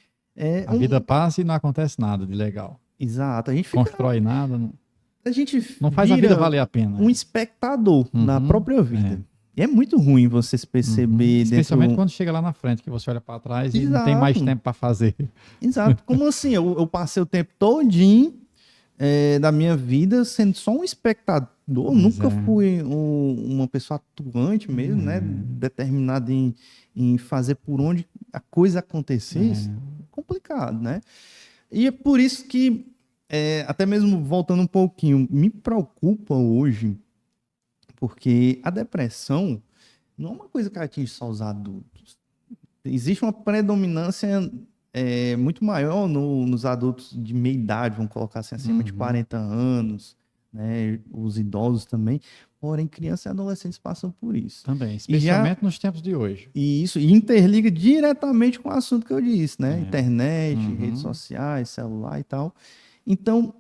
A: A vida passa e não acontece nada de legal.
B: Exato. A gente
A: constrói nada.
B: A gente
A: não faz a vida valer a pena.
B: Um espectador da própria vida. E é muito ruim você se perceber
A: especialmente quando chega lá na frente, que você olha para trás e não tem mais tempo para fazer.
B: Exato. Como assim? Eu passei o tempo todinho da minha vida sendo só um espectador. Nunca fui uma pessoa atuante mesmo, né? Determinada em fazer por onde a coisa acontecesse. Complicado, né? E é por isso que, até mesmo voltando um pouquinho, me preocupa hoje, porque a depressão não é uma coisa que atinge só os adultos. existe uma predominância muito maior nos adultos de meia idade, vamos colocar assim, acima de 40 anos, né? Os idosos também. Porém, crianças e adolescentes passam por isso.
A: Também, especialmente nos tempos de hoje.
B: E isso interliga diretamente com o assunto que eu disse, né?
A: É.
B: Internet, redes sociais, celular e tal. Então,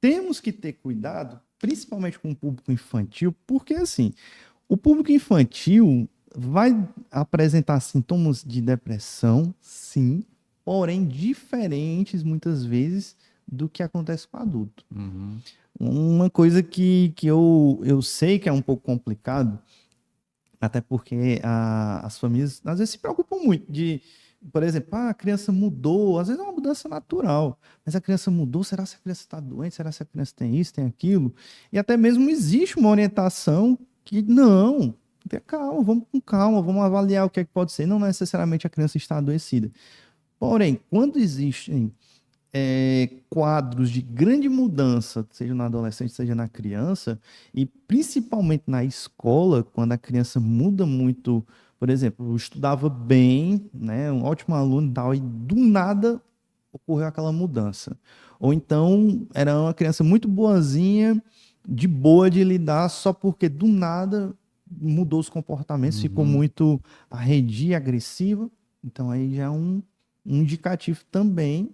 B: temos que ter cuidado, principalmente com o público infantil, porque assim, o público infantil vai apresentar sintomas de depressão, sim, porém diferentes muitas vezes do que acontece com o adulto. Uma coisa que eu sei que é um pouco complicado, até porque as famílias às vezes se preocupam muito de, por exemplo, a criança mudou, às vezes é uma mudança natural, mas a criança mudou, será que a criança está doente? Será que a criança tem isso, tem aquilo? E até mesmo existe uma orientação que não, tenha calma, vamos com calma, vamos avaliar o que é que pode ser, não necessariamente a criança está adoecida. Porém, quando existem quadros de grande mudança, seja na adolescente, seja na criança, e principalmente na escola, quando a criança muda muito, por exemplo, eu estudava bem, né, um ótimo aluno e tal, e do nada ocorreu aquela mudança. Ou então era uma criança muito boazinha, de boa de lidar, só porque do nada mudou os comportamentos, ficou muito arredia, agressiva. Então aí já é um indicativo também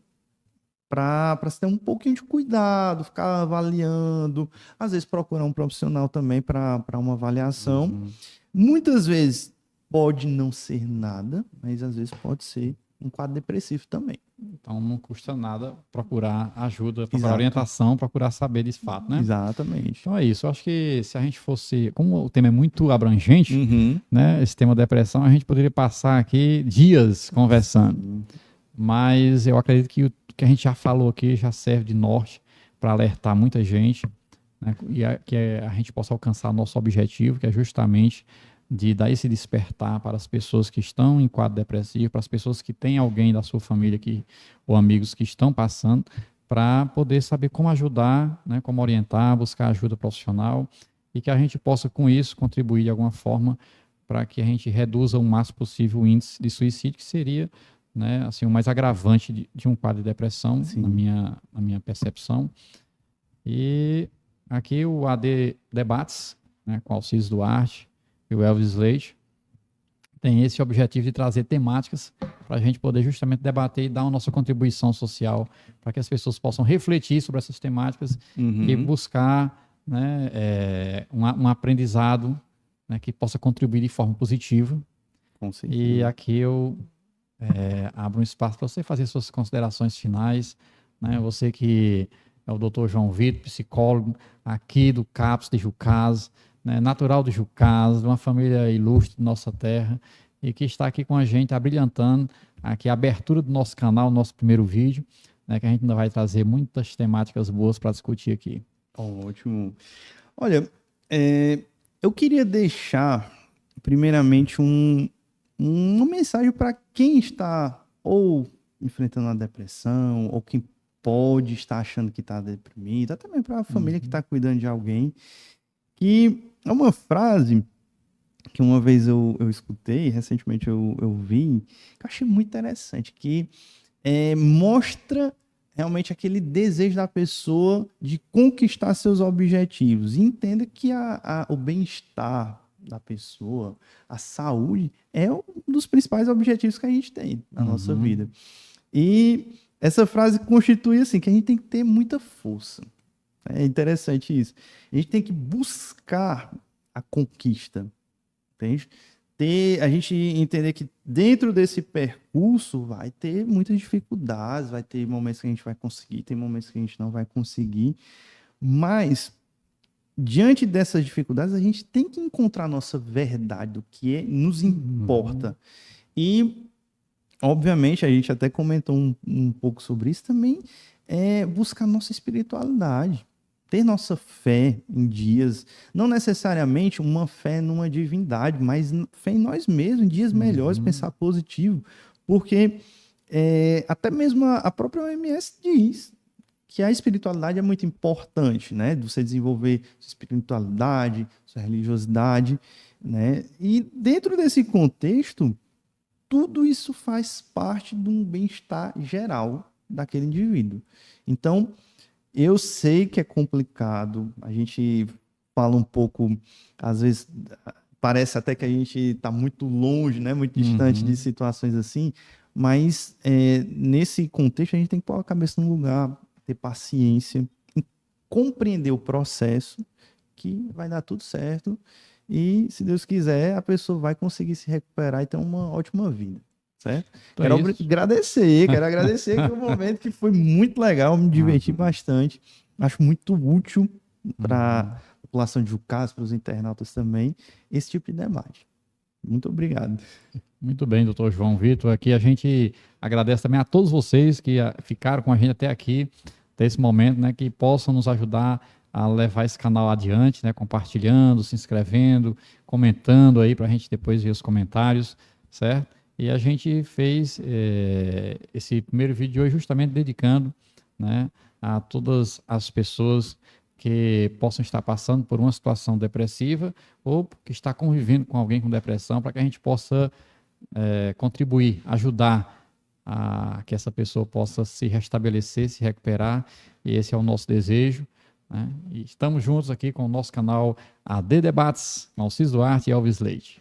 B: para se ter um pouquinho de cuidado, ficar avaliando, às vezes procurar um profissional também para uma avaliação. Muitas vezes pode não ser nada, mas às vezes pode ser um quadro depressivo também.
A: Então não custa nada procurar ajuda, procurar orientação, procurar saber desse fato, né?
B: Exatamente.
A: Então é isso. Eu acho que se a gente fosse, como o tema é muito abrangente, né? Esse tema depressão, a gente poderia passar aqui dias conversando. Mas eu acredito que o que a gente já falou aqui já serve de norte para alertar muita gente, né? E que a gente possa alcançar nosso objetivo, que é justamente de dar esse despertar para as pessoas que estão em quadro depressivo, para as pessoas que têm alguém da sua família ou amigos que estão passando, para poder saber como ajudar, né? Como orientar, buscar ajuda profissional e que a gente possa, com isso, contribuir de alguma forma para que a gente reduza o máximo possível o índice de suicídio, que seria, né, assim, o mais agravante de um quadro de depressão, na minha percepção. E aqui o AD Debates, né, com Alcides Duarte e o Elvis Leite, tem esse objetivo de trazer temáticas para a gente poder justamente debater e dar a nossa contribuição social, para que as pessoas possam refletir sobre essas temáticas e buscar, né, um aprendizado, né, que possa contribuir de forma positiva.
B: Com certeza.
A: E aqui eu abro um espaço para você fazer suas considerações finais, né? Você que é o Dr. João Vitor, psicólogo aqui do CAPS de Jucás, né? Natural de Jucás, de uma família ilustre de nossa terra, e que está aqui com a gente, abrilhantando aqui a abertura do nosso canal, nosso primeiro vídeo, né? Que a gente ainda vai trazer muitas temáticas boas para discutir aqui.
B: Ótimo. Olha, eu queria deixar, primeiramente, uma mensagem para quem está ou enfrentando uma depressão, ou quem pode estar achando que está deprimido, até mesmo para a família que está cuidando de alguém, que é uma frase que uma vez eu escutei, recentemente eu vi, que eu achei muito interessante, que mostra realmente aquele desejo da pessoa de conquistar seus objetivos. E entenda que o bem-estar da pessoa, a saúde, é um dos principais objetivos que a gente tem na nossa vida. E essa frase constitui assim, que a gente tem que ter muita força. É interessante isso. A gente tem que buscar a conquista, entende? A gente entender que dentro desse percurso vai ter muitas dificuldades, vai ter momentos que a gente vai conseguir, tem momentos que a gente não vai conseguir, mas diante dessas dificuldades, a gente tem que encontrar a nossa verdade, do que nos importa. E, obviamente, a gente até comentou um pouco sobre isso também, buscar nossa espiritualidade, ter nossa fé em dias, não necessariamente uma fé numa divindade, mas fé em nós mesmos, em dias melhores, pensar positivo, porque até mesmo a própria OMS diz que a espiritualidade é muito importante, né? Você desenvolver sua espiritualidade, sua religiosidade, né? E dentro desse contexto, tudo isso faz parte de um bem-estar geral daquele indivíduo. Então, eu sei que é complicado, a gente fala um pouco, às vezes parece até que a gente está muito longe, né, muito distante de situações assim, mas nesse contexto a gente tem que pôr a cabeça no lugar, ter paciência, compreender o processo, que vai dar tudo certo, e se Deus quiser, a pessoa vai conseguir se recuperar e ter uma ótima vida, certo?
A: Então
B: Quero agradecer que o momento que foi muito legal, me diverti bastante, acho muito útil para a população de Jucás, para os internautas também, esse tipo de debate. Muito obrigado.
A: Muito bem, doutor João Vitor. Aqui a gente agradece também a todos vocês que ficaram com a gente até aqui, até esse momento, né, que possam nos ajudar a levar esse canal adiante, né, compartilhando, se inscrevendo, comentando aí para a gente depois ver os comentários, certo? E a gente fez esse primeiro vídeo de hoje justamente dedicando, né, a todas as pessoas que possam estar passando por uma situação depressiva ou que está convivendo com alguém com depressão, para que a gente possa contribuir, ajudar a que essa pessoa possa se restabelecer, se recuperar, e esse é o nosso desejo, né? E estamos juntos aqui com o nosso canal AD Debates, Alcides Duarte e Elvis Leite.